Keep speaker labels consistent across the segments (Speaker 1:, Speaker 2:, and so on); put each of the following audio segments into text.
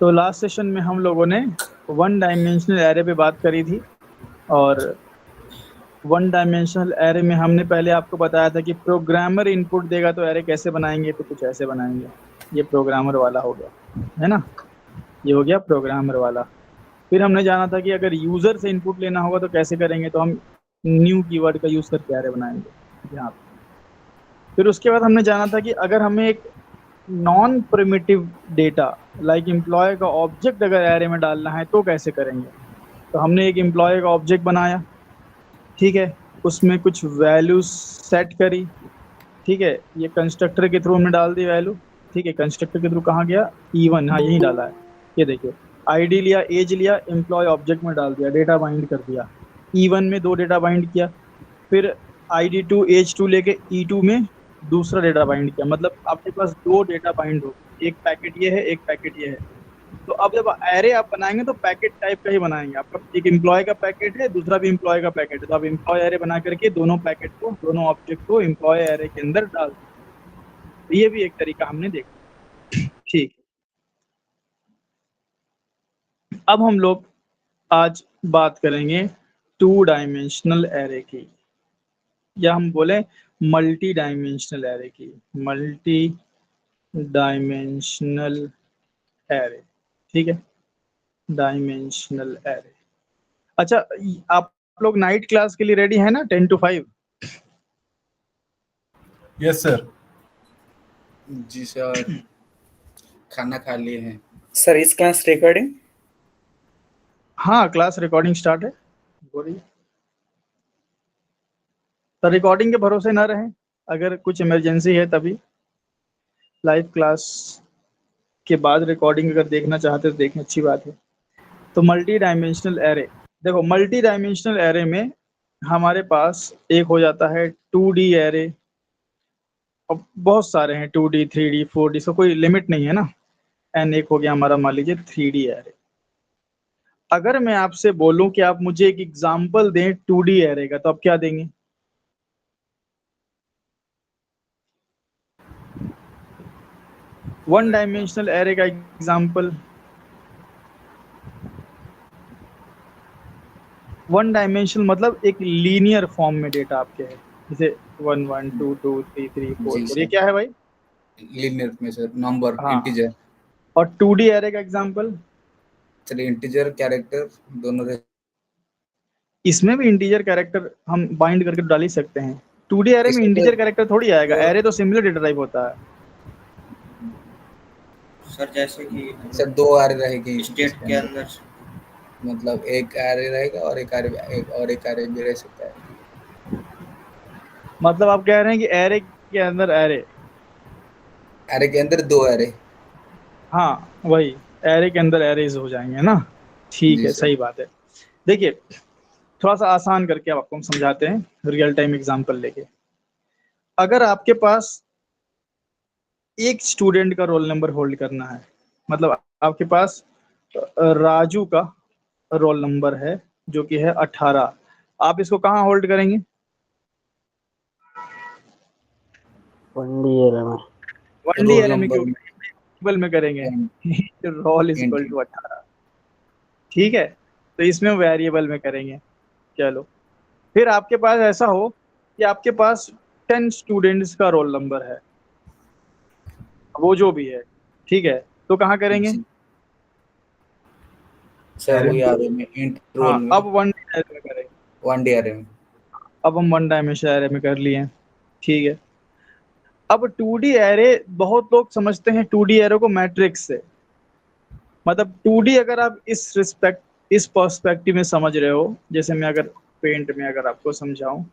Speaker 1: तो last session में हम लोगों ने वन डायमेंशनल एरे पे बात करी थी, और वन डायमेंशनल एरे में हमने पहले आपको बताया था कि प्रोग्रामर इनपुट देगा तो एरे कैसे बनाएंगे, तो कुछ ऐसे बनाएंगे। ये प्रोग्रामर वाला हो गया, है ना, ये हो गया प्रोग्रामर वाला। फिर हमने जाना था कि अगर यूजर से इनपुट लेना होगा तो कैसे करेंगे, तो हम न्यू कीवर्ड का यूज करके एरे बनाएंगे यहाँ पे। फिर उसके बाद हमने जाना था कि अगर हमें एक non primitive data like employ का ऑब्जेक्ट अगर एरे में डालना है तो कैसे करेंगे। तो हमने एक एम्प्लॉय का ऑब्जेक्ट बनाया, ठीक है, उसमें कुछ वैल्यूज सेट करी, ठीक है, ये कंस्ट्रक्टर के थ्रू हमने डाल दी वैल्यू, ठीक है, कंस्ट्रक्टर के थ्रू कहाँ गया, E1, हाँ यही डाला है, ये देखिए, आईडी लिया, एज लिया, एम्प्लॉय ऑब्जेक्ट में डाल दिया, डेटा बाइंड कर दिया, E1 में 2 डेटा बाइंड किया, फिर ID2 एज2 लेके E2 में दूसरा डेटा बाइंड किया, मतलब आपके पास 2 डेटा बाइंड हो, एक पैकेट ये है, एक पैकेट ये है। तो अब जब एरे आप बनाएंगे तो पैकेट टाइप का ही बनाएंगे, आपका एक एम्प्लॉय का पैकेट है, दूसरा भी एम्प्लॉय का पैकेट है, तो आप एम्प्लॉय एरे बना करके दोनों पैकेट को, दोनों ऑब्जेक्ट को एम्प्लॉय एरे के अंदर डाल दीजिए। तो ये भी एक तरीका हमने देखा, ठीक। अब हम लोग आज बात करेंगे 2 डायमेंशनल एरे की, या हम बोले मल्टी डायमेंशनल एरे की, मल्टी डायमेंशनल एरे, ठीक है, डायमेंशनल एरे। अच्छा, आप लोग नाइट क्लास के लिए रेडी है ना, 10 to 5?
Speaker 2: Yes sir.
Speaker 3: जी सर, खाना खा लिए हैं
Speaker 4: सर। इस क्लास रिकॉर्डिंग,
Speaker 1: हाँ क्लास रिकॉर्डिंग स्टार्ट है, हो रही है। तो रिकॉर्डिंग के भरोसे ना रहें, अगर कुछ इमरजेंसी है तभी, लाइव क्लास के बाद रिकॉर्डिंग अगर देखना चाहते हो तो देखें, अच्छी बात है। तो मल्टी डायमेंशनल एरे, देखो मल्टी डायमेंशनल एरे में हमारे पास एक हो जाता है 2D एरे, अब बहुत सारे हैं, 2D 3D 4D, so कोई लिमिट नहीं है ना। एन एक हो गया हमारा, मान लीजिए 3D एरे। अगर मैं आपसे बोलूं कि आप मुझे एक एग्जांपल दें 2D एरे का, तो आप क्या देंगे? वन डायमेंशनल एरे का एग्जांपल, वन डायमेंशनल मतलब एक लीनियर फॉर्म में डेटा आपके है, जैसे 1 1 2 2 3 3 4
Speaker 3: जी
Speaker 1: 4, ये
Speaker 3: सर।
Speaker 1: क्या है भाई?
Speaker 3: लीनियर में सर, नंबर,
Speaker 1: हाँ।
Speaker 3: इंटीजर।
Speaker 1: और 2D एरे का एग्जांपल?
Speaker 3: सर इंटीजर कैरेक्टर दोनों रहे।
Speaker 1: इसमें भी इंटीजर कैरेक्टर हम बाइंड करके डाल ही सकते हैं। 2D एरे में
Speaker 3: इसमें
Speaker 1: इंटीजर कैरेक्टर थोड़ी आएगा,
Speaker 3: तो-
Speaker 1: एरे तो सिंगुलर डेटा टाइप होता है।
Speaker 4: सर जैसे कि
Speaker 3: सर 2 एरे रहेगी
Speaker 4: स्टेट के अंदर
Speaker 3: मतलब एक एरे रहेगा और एक एरे भी रह सकता है।
Speaker 1: मतलब आप कह रहे हैं कि एरे के अंदर एरे?
Speaker 3: एरे के अंदर 2 एरे।
Speaker 1: हाँ वही, एरे के अंदर एरेज हो जाएंगे ना, ठीक
Speaker 3: जी
Speaker 1: है,
Speaker 3: सर।
Speaker 1: सही बात है। देखिए थोड़ा सा आसान करके आपको हम समझाते हैं, रियल टाइम एग्जांपल लेके। अगर आपके पास एक स्टूडेंट का रोल नंबर होल्ड करना है, मतलब आपके पास राजू का रोल नंबर है जो कि है 18, आप इसको कहाँ होल्ड करेंगे?
Speaker 5: 1D एरे में।
Speaker 1: 1D
Speaker 3: रोल
Speaker 1: एरे में क्यों,
Speaker 3: नंबर
Speaker 1: टेबल में करेंगे, रोल इज इक्वल टू 18, ठीक है, तो इसमें वेरिएबल में करेंगे। चलो, फिर आपके पास ऐसा हो कि आपके पास 10 स्टूडेंट्स का रोल नंबर है, वो जो भी है, ठीक है, तो कहाँ करेंगे?
Speaker 3: सर वही एरे में, इंट रोल
Speaker 1: हाँ,
Speaker 3: में,
Speaker 1: अब 1D एरे में करेंगे।
Speaker 3: 1D एरे में।
Speaker 1: अब हम 1 डायमेंशनल एरे में कर लिए, ठीक है। अब 2D एरे, बहुत लोग समझते हैं 2D एरे को मैट्रिक्स से, मतलब 2D अगर आप इस पर्सपेक्टिव में समझ रहे हो, जैसे मैं अगर पेंट में अगर आपको समझाऊं,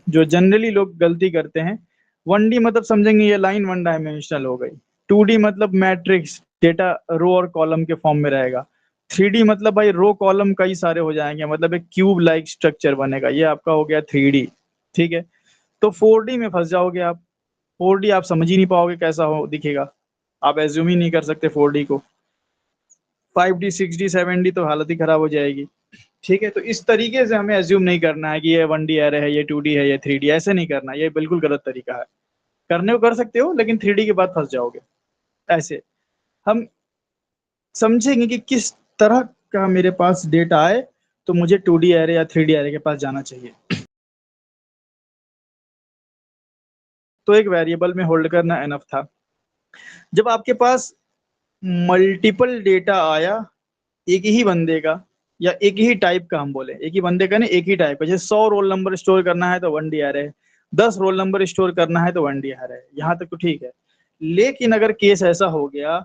Speaker 1: जो जनरली लोग गलती करते हैं, 1D मतलब समझेंगे ये लाइन 1 डायमेंशनल हो गई, 2D मतलब मैट्रिक्स, डेटा रो और कॉलम के फॉर्म में रहेगा, 3D मतलब भाई रो कॉलम कई सारे हो जाएंगे, मतलब एक क्यूब लाइक स्ट्रक्चर बनेगा, ये आपका हो गया 3D, ठीक है। तो 4D में फंस जाओगे आप, 4D आप समझ ही नहीं पाओगे कैसा हो दिखेगा, आप एज्यूम ही नहीं कर सकते 4D को। 5D 6D 7D तो हालत ही खराब हो जाएगी, ठीक है। तो इस तरीके से हमें एज्यूम नहीं करना है कि ये 1D एरे है, ये 2D है, ये 3D, ऐसे नहीं करना, ये बिल्कुल गलत तरीका है। करने को कर सकते हो लेकिन 3D के बाद फंस जाओगे। ऐसे हम समझेंगे कि किस तरह का मेरे पास डेटा आए तो मुझे 2D एरे या 3D एरे के पास जाना चाहिए। तो एक वेरिएबल में होल्ड करना एनफ था। जब आपके पास मल्टीपल डेटा आया एक ही बंदे का या एक ही टाइप का, हम बोले एक ही बंदे का नहीं, एक ही टाइप का, जैसे 100 रोल नंबर स्टोर करना है तो 1D एरे है, 10 रोल नंबर स्टोर करना है तो 1D एरे है, यहाँ तक तो ठीक है। लेकिन अगर केस ऐसा हो गया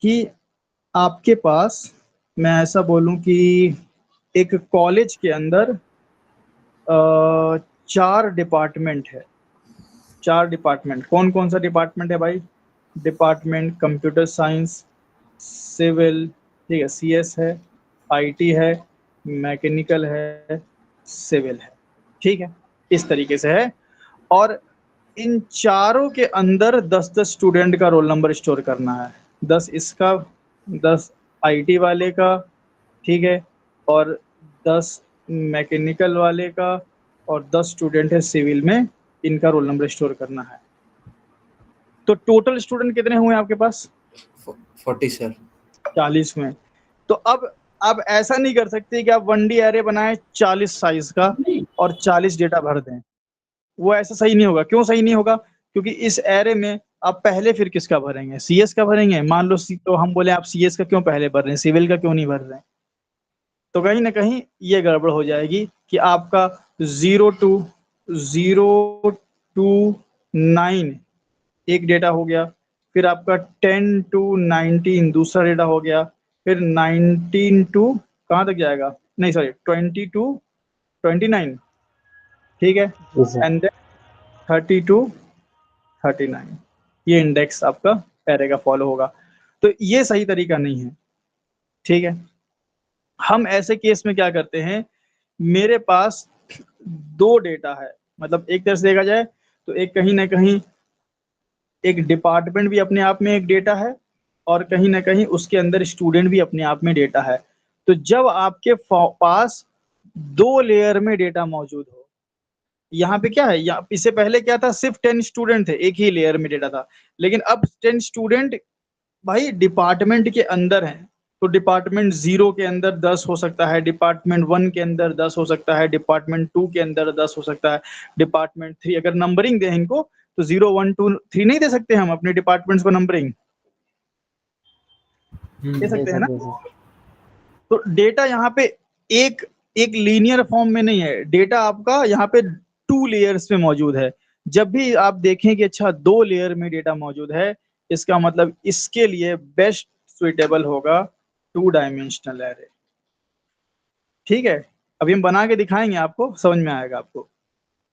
Speaker 1: कि आपके पास, मैं ऐसा बोलूं कि एक कॉलेज के अंदर 4 डिपार्टमेंट है। 4 डिपार्टमेंट, कौन कौन सा डिपार्टमेंट है भाई? डिपार्टमेंट कंप्यूटर साइंस, सिविल, ठीक है, CS है, IT है, मैकेनिकल है, सिविल है, ठीक है, इस तरीके से है। और इन चारों के अंदर 10-10 स्टूडेंट का रोल नंबर स्टोर करना है, 10 इसका, 10 IT वाले का, ठीक है, और 10 मैकेनिकल वाले का, और 10 स्टूडेंट है सिविल में, इनका रोल नंबर स्टोर करना है। तो टोटल स्टूडेंट कितने हुए आपके पास?
Speaker 3: 40 सर।
Speaker 1: 40 में। तो अब आप ऐसा नहीं कर सकते कि आप 1D एरे बनाए 40 साइज का और 40 डेटा भर दें, वो ऐसा सही नहीं होगा। क्यों सही नहीं होगा? क्योंकि इस एरे में आप पहले फिर किसका भरेंगे? CS का भरेंगे। मान लो तो हम बोले आप CS का क्यों पहले भर रहे हैं, सिविल का क्यों नहीं भर रहे हैं? तो कहीं ना कहीं ये गड़बड़ हो जाएगी कि आपका 0 to 9 एक डेटा हो गया, फिर आपका 10 to 19 दूसरा डेटा हो गया, फिर 19 to कहाँ तक जाएगा, नहीं सॉरी 20 to 29, ठीक है,
Speaker 5: जी सर।
Speaker 1: एंड देन 30 to 39, ये इंडेक्स आपका एरे का फॉलो होगा। तो ये सही तरीका नहीं है, ठीक है। हम ऐसे केस में क्या करते हैं, मेरे पास 2 डेटा है, मतलब एक तरह से देखा जाए तो एक कहीं ना कहीं एक डिपार्टमेंट भी अपने आप में एक डेटा है, और कहीं ना कहीं उसके अंदर स्टूडेंट भी अपने आप में डेटा है। तो जब आपके पास 2 लेयर में डेटा मौजूद हो, यहाँ पे क्या है, यहाँ इससे पहले क्या था, सिर्फ 10 स्टूडेंट थे, एक ही लेयर में डेटा था, लेकिन अब 10 स्टूडेंट भाई डिपार्टमेंट के अंदर हैं। तो डिपार्टमेंट 0 के अंदर 10 हो सकता है, डिपार्टमेंट 1 के अंदर 10 हो सकता है, डिपार्टमेंट 2 के अंदर 10 हो सकता है, डिपार्टमेंट 3, अगर नंबरिंग दें इनको तो 0 1 2 3 नहीं दे सकते हम अपने डिपार्टमेंट्स को नंबरिंग दे सकते हैं ना। तो डेटा यहाँ पे एक एक लीनियर फॉर्म में नहीं है, डेटा आपका यहाँ पे 2 लेयर्स में मौजूद है। जब भी आप देखें कि अच्छा 2 लेयर में डेटा मौजूद है, इसका मतलब इसके लिए बेस्ट सुइटेबल होगा 2 डायमेंशनल एरे, ठीक है। अभी हम बना के दिखाएंगे, आपको समझ में आएगा आपको।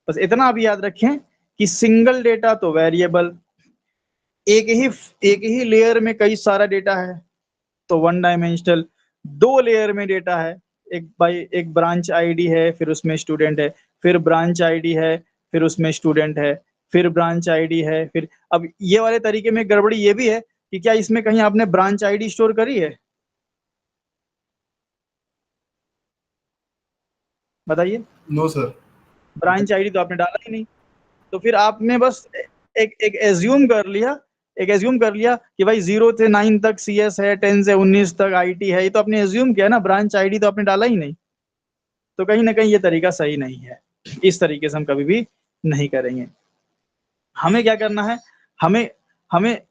Speaker 1: बस इतना आप याद रखें कि सिंगल डेटा तो वेरिएबल, एक ही लेयर में कई सारा डेटा है तो 1 डायमेंशनल, 2 लेयर में डेटा है, एक ब्रांच आईडी है, फिर उसमें स्टूडेंट है, फिर ब्रांच आईडी है, फिर उसमें स्टूडेंट है, फिर ब्रांच आईडी है, फिर अब ये वाले तरीके में गड़बड़ी ये भी है कि क्या इसमें कहीं आपने ब्रांच आईडी स्टोर करी है? बताइए।
Speaker 2: No sir.
Speaker 1: ब्रांच आईडी तो आपने डाला ही नहीं, तो फिर आपने बस एक एज्यूम कर लिया, कि भाई 0 से 9 तक CS है, 10 से 19 तक IT है, ये तो आपने एज्यूम किया ना, ब्रांच आईडी तो आपने डाला ही नहीं। तो कहीं ना कहीं ये तरीका सही नहीं है, इस तरीके से हम कभी भी नहीं करेंगे। हमें क्या करना है, हमें हमें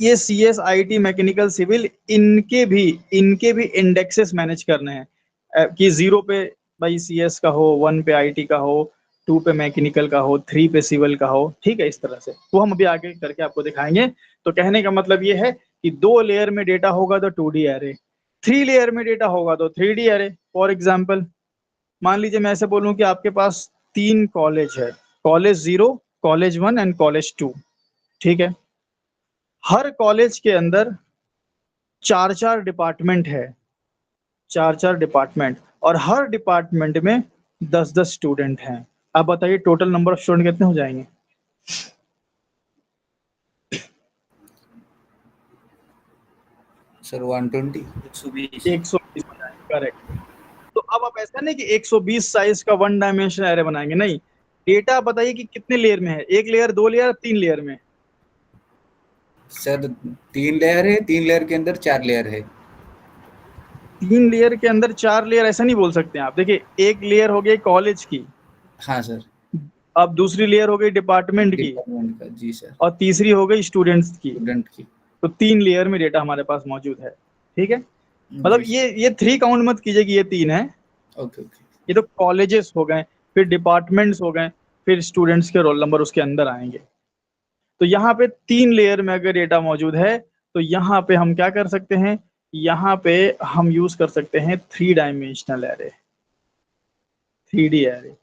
Speaker 1: ये CS IT मैकेनिकल सिविल इनके भी इंडेक्सेस मैनेज करने हैं कि 0 पे भाई CS का हो, 1 पे IT का हो, 2 पे मैकेनिकल का हो, 3 पे सिविल का हो, ठीक है, इस तरह से वो हम अभी आगे करके आपको दिखाएंगे। तो कहने का मतलब ये है कि 2 लेयर में डेटा होगा तो 2D एरे, 3 लेयर में डेटा होगा तो 3D एरे। फॉर एग्जाम्पल मान लीजिए मैं ऐसे बोलूं कि आपके पास 3 कॉलेज है, कॉलेज 0, कॉलेज 1 एंड कॉलेज 2, ठीक है। हर कॉलेज के अंदर 4-4 डिपार्टमेंट है, 4-4 डिपार्टमेंट, और हर डिपार्टमेंट में 10-10 स्टूडेंट हैं। अब बताइए टोटल नंबर ऑफ स्टूडेंट कितने हो जाएंगे?
Speaker 3: सर 120।
Speaker 4: 120।
Speaker 1: 120 हो जाएंगे, करेक्ट। तो अब आप ऐसा नहीं कि 120 साइज का 1 डायमेंशनल एरे बनाएंगे, नहीं, डेटा बताइए कि कितने लेयर में है, 1 लेयर, 2 लेयर, 3 लेयर में?
Speaker 3: सर 3 लेयर है, 3 लेयर के अंदर 4 लेयर है।
Speaker 1: 3 लेयर के अंदर 4 लेयर ऐसा नहीं बोल सकते आप। देखिए, एक लेयर हो गई कॉलेज की,
Speaker 3: हाँ सर,
Speaker 1: अब दूसरी लेयर हो गई डिपार्टमेंट की,
Speaker 3: डिपार्टमेंट का। जी सर,
Speaker 1: और तीसरी हो गई स्टूडेंट्स की।
Speaker 3: स्टूडेंट की।
Speaker 1: तो 3 लेयर में डेटा हमारे पास मौजूद है। ठीक है, मतलब
Speaker 3: जी
Speaker 1: ये 3 काउंट मत कीजिए कि ये 3 है।
Speaker 3: Okay okay.
Speaker 1: ये तो कॉलेजेस हो गए, फिर डिपार्टमेंट्स हो गए, फिर स्टूडेंट्स के रोल नंबर उसके अंदर आएंगे। तो यहाँ पे 3 लेयर में अगर डेटा मौजूद है तो यहाँ पे हम क्या कर सकते हैं, यहाँ पे हम यूज कर सकते हैं 3 डायमेंशनल एरे, 3D एरे।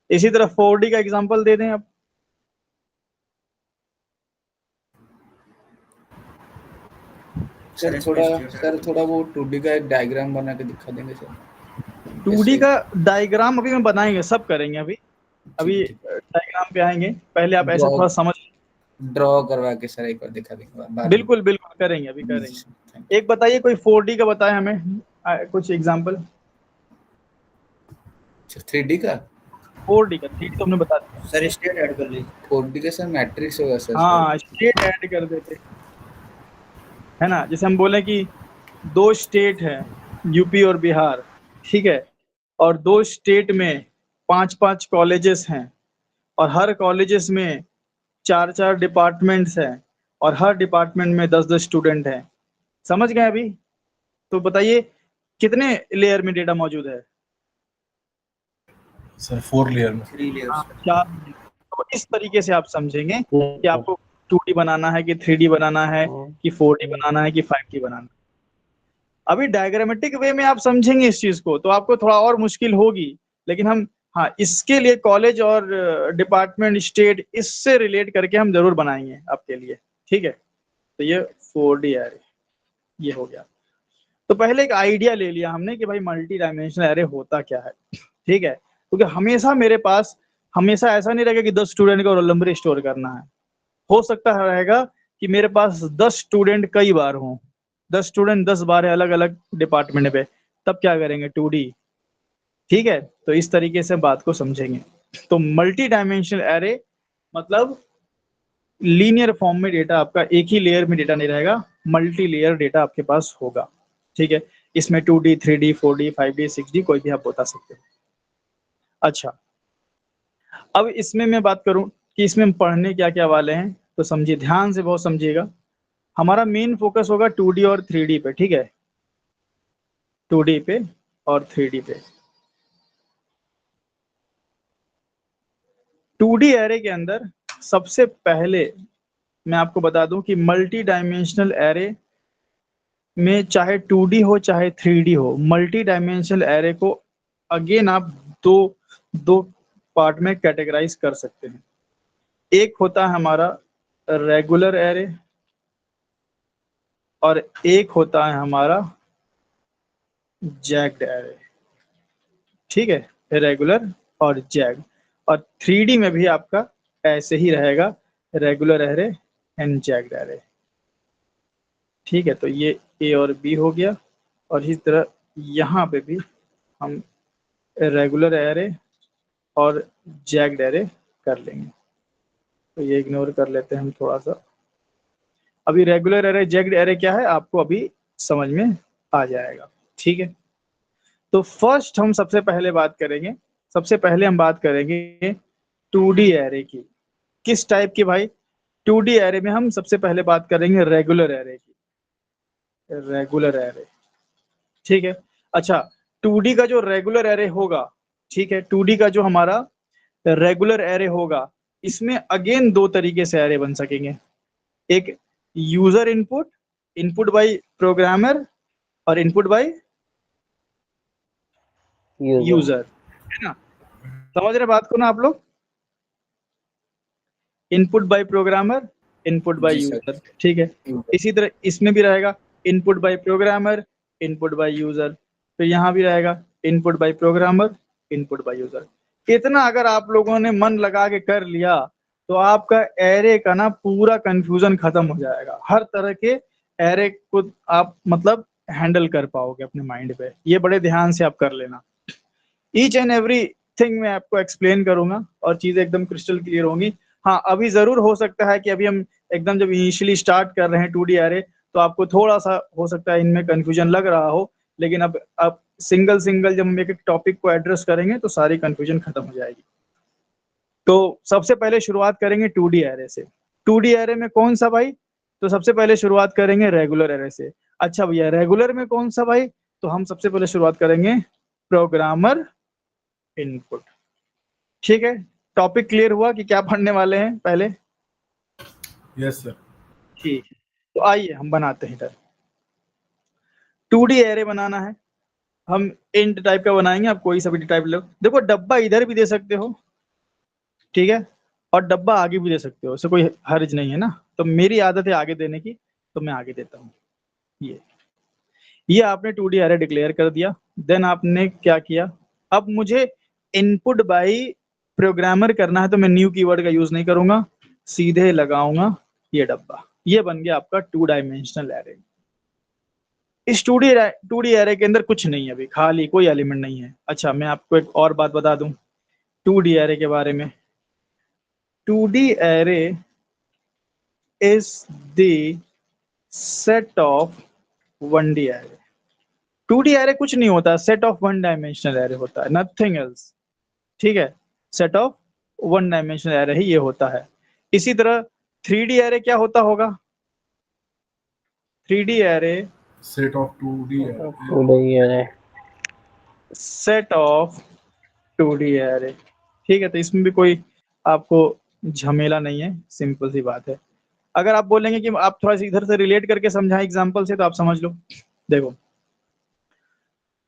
Speaker 1: इसी तरह 4D का एग्जांपल दे दें आप।
Speaker 3: सर थोड़ा वो 2D का एक डायग्राम बना के दिखा देंगे सर।
Speaker 1: 2D का डायग्राम अभी हम बनाएंगे, सब करेंगे। अभी
Speaker 3: ठीक।
Speaker 1: डायग्राम पे आएंगे, पहले आप ऐसे
Speaker 3: ड्रॉ
Speaker 1: थोड़ा समझ।
Speaker 3: ड्रॉ करवा के सर एक बार दिखा देंगे बाद में।
Speaker 1: बिल्कुल बिल्कुल करेंगे, अभी
Speaker 3: जी
Speaker 1: करेंगे।
Speaker 3: सर, थैंक
Speaker 1: एक बताइए, कोई 4D का बताए हमें कुछ एग्जांपल।
Speaker 3: यू। 3D का
Speaker 1: 4D का, 3D तो हमने बता दिया।
Speaker 4: सर स्टेट ऐड कर लीजिए।
Speaker 3: 4D का सर मैट्रिक्स होगा सर।
Speaker 1: हाँ, स्टेट ऐड कर देते, है ना। जैसे हम बोले कि 2 स्टेट है, यूपी और बिहार, ठीक है, और 2 स्टेट में 5-5 कॉलेजेस हैं, और हर कॉलेजेस में 4-4 डिपार्टमेंट्स हैं, और हर डिपार्टमेंट में 10-10 स्टूडेंट हैं। समझ गए अभी? तो बताइए कितने लेयर में डेटा मौजूद है?
Speaker 2: सर 4 लेयर में।
Speaker 4: 3 लेयर्स।
Speaker 1: 4। तो इस तरीके से आप समझेंगे कि आपको 2D बनाना है कि 3D बनाना है कि 4D बनाना है कि 5D बनाना है। अभी डायग्रामेटिक वे में आप समझेंगे इस चीज को तो आपको थोड़ा और मुश्किल होगी, लेकिन हम, हाँ, इसके लिए कॉलेज और डिपार्टमेंट, स्टेट, इससे रिलेट करके हम जरूर बनाएंगे आपके लिए। ठीक है, तो ये 4D एरे ये हो गया। तो पहले एक आइडिया ले लिया हमने कि भाई मल्टी डायमेंशनल एरे होता क्या है। ठीक है, क्योंकि हमेशा मेरे पास, हमेशा ऐसा नहीं रहेगा कि 10 स्टूडेंट का रोल नंबर स्टोर करना है। हो सकता है रहेगा कि मेरे पास 10 स्टूडेंट कई बार हों, 10 स्टूडेंट 10 बार है अलग अलग डिपार्टमेंट पे, तब क्या करेंगे, 2D। ठीक है, तो इस तरीके से बात को समझेंगे। तो मल्टी डायमेंशनल एरे मतलब लीनियर फॉर्म में डेटा आपका एक ही लेयर में डेटा नहीं रहेगा, मल्टी लेयर डेटा आपके पास होगा। ठीक है, इसमें 2D 3D 4D 5D 6D कोई भी आप बता सकते हो। अच्छा, अब इसमें मैं बात करूं कि इसमें हम पढ़ने क्या क्या वाले हैं, तो समझिए, ध्यान से बहुत समझिएगा। हमारा मेन फोकस होगा 2D और 3D पे। ठीक है, 2D पे और 3D पे। 2D एरे के अंदर सबसे पहले मैं आपको बता दूं कि मल्टी डायमेंशनल एरे में चाहे 2D हो चाहे 3D हो, मल्टी डायमेंशनल एरे को अगेन आप दो दो पार्ट में कैटेगराइज कर सकते हैं। एक होता है हमारा रेगुलर एरे और एक होता है हमारा जैक्ड एरे। ठीक है, रेगुलर और जैक्ड। और 3D में भी आपका ऐसे ही रहेगा, regular array and jacked array. ठीक है, तो ये ए और बी हो गया, और इसी तरह यहाँ पे भी हम रेगुलर एरे और जैक्ड एरे कर लेंगे। तो ये इग्नोर कर लेते हैं हम थोड़ा सा। अभी रेगुलर एरे जैक्ड एरे क्या है आपको अभी समझ में आ जाएगा। ठीक है, तो फर्स्ट हम सबसे पहले बात करेंगे, सबसे पहले हम बात करेंगे 2D एरे की। किस टाइप की भाई? 2D एरे में हम सबसे पहले बात करेंगे रेगुलर एरे की, रेगुलर एरे। ठीक है, अच्छा, 2D का जो रेगुलर एरे होगा, ठीक है, 2D का जो हमारा रेगुलर एरे होगा, इसमें अगेन 2 तरीके से एरे बन सकेंगे। एक user input, input by programmer, और इनपुट बाय यूजर, है ना। समझ रहे बात को ना आप लोग? Input by programmer, input by
Speaker 3: जी सर।
Speaker 1: यूजर। ठीक है, इसी तरह इसमें भी रहेगा input by programmer, input by user. फिर यहाँ भी रहेगा input by programmer, input by user. इतना अगर आप लोगों ने मन लगा के कर लिया तो आपका एरे का ना पूरा कंफ्यूजन खत्म हो जाएगा। हर तरह के एरे को आप मतलब हैंडल कर पाओगे अपने माइंड पे। ये बड़े ध्यान से आप कर लेना। ईच एंड एवरी थिंग मैं आपको एक्सप्लेन करूंगा और चीजें एकदम क्रिस्टल क्लियर होंगी। हाँ, अभी जरूर हो सकता है कि अभी हम एकदम जब इनिशियली स्टार्ट कर रहे हैं 2D एरे, तो आपको थोड़ा सा हो सकता है इनमें कंफ्यूजन लग रहा हो, लेकिन अब सिंगल सिंगल जब हम एक एक टॉपिक को एड्रेस करेंगे तो सारी कंफ्यूजन खत्म हो जाएगी। तो सबसे पहले शुरुआत करेंगे 2D एरे से। 2D एरे में कौन सा भाई? तो सबसे पहले शुरुआत करेंगे रेगुलर एरे से। अच्छा भैया, रेगुलर में कौन सा भाई? तो हम सबसे पहले शुरुआत करेंगे प्रोग्रामर इनपुट। ठीक है, टॉपिक क्लियर हुआ कि क्या पढ़ने वाले हैं पहले?
Speaker 2: Yes sir.
Speaker 1: ठीक है, तो आइए हम बनाते हैं इधर 2D एरे बनाना है। हम इंट टाइप का बनाएंगे, आप कोई सा भी टाइप लो। देखो डब्बा इधर भी दे सकते हो, ठीक है, और डब्बा आगे भी दे सकते हो, इससे कोई हर्ज नहीं है ना। तो मेरी आदत है आगे देने की, तो मैं आगे देता हूँ। ये आपने 2D एरे डिक्लेयर कर दिया। देन आपने क्या किया, अब मुझे इनपुट बाय प्रोग्रामर करना है, तो मैं न्यू कीवर्ड का यूज नहीं करूंगा, सीधे लगाऊंगा ये डब्बा। ये बन गया आपका 2 डायमेंशनल एरे। इस 2D एरे के अंदर कुछ नहीं है अभी, खाली कोई एलिमेंट नहीं है। अच्छा, मैं आपको एक और बात बता दूं 2D एरे के बारे में। 2D array is the set of 1D array. 2D array कुछ नहीं होता, सेट ऑफ 1 डायमेंशनल एरे होता है, नथिंग एल्स। ठीक है, सेट ऑफ 1 डायमेंशनल एरे ही ये होता है। इसी तरह 3D एरे क्या होता होगा? 3D array
Speaker 2: set of 2D
Speaker 5: today array
Speaker 1: set of 2D array. ठीक है, तो इसमें भी कोई आपको झमेला नहीं है, सिंपल सी बात है। अगर आप बोलेंगे कि आप थोड़ा सा इधर से रिलेट करके समझाएं एग्जांपल से, तो आप समझ लो। देखो,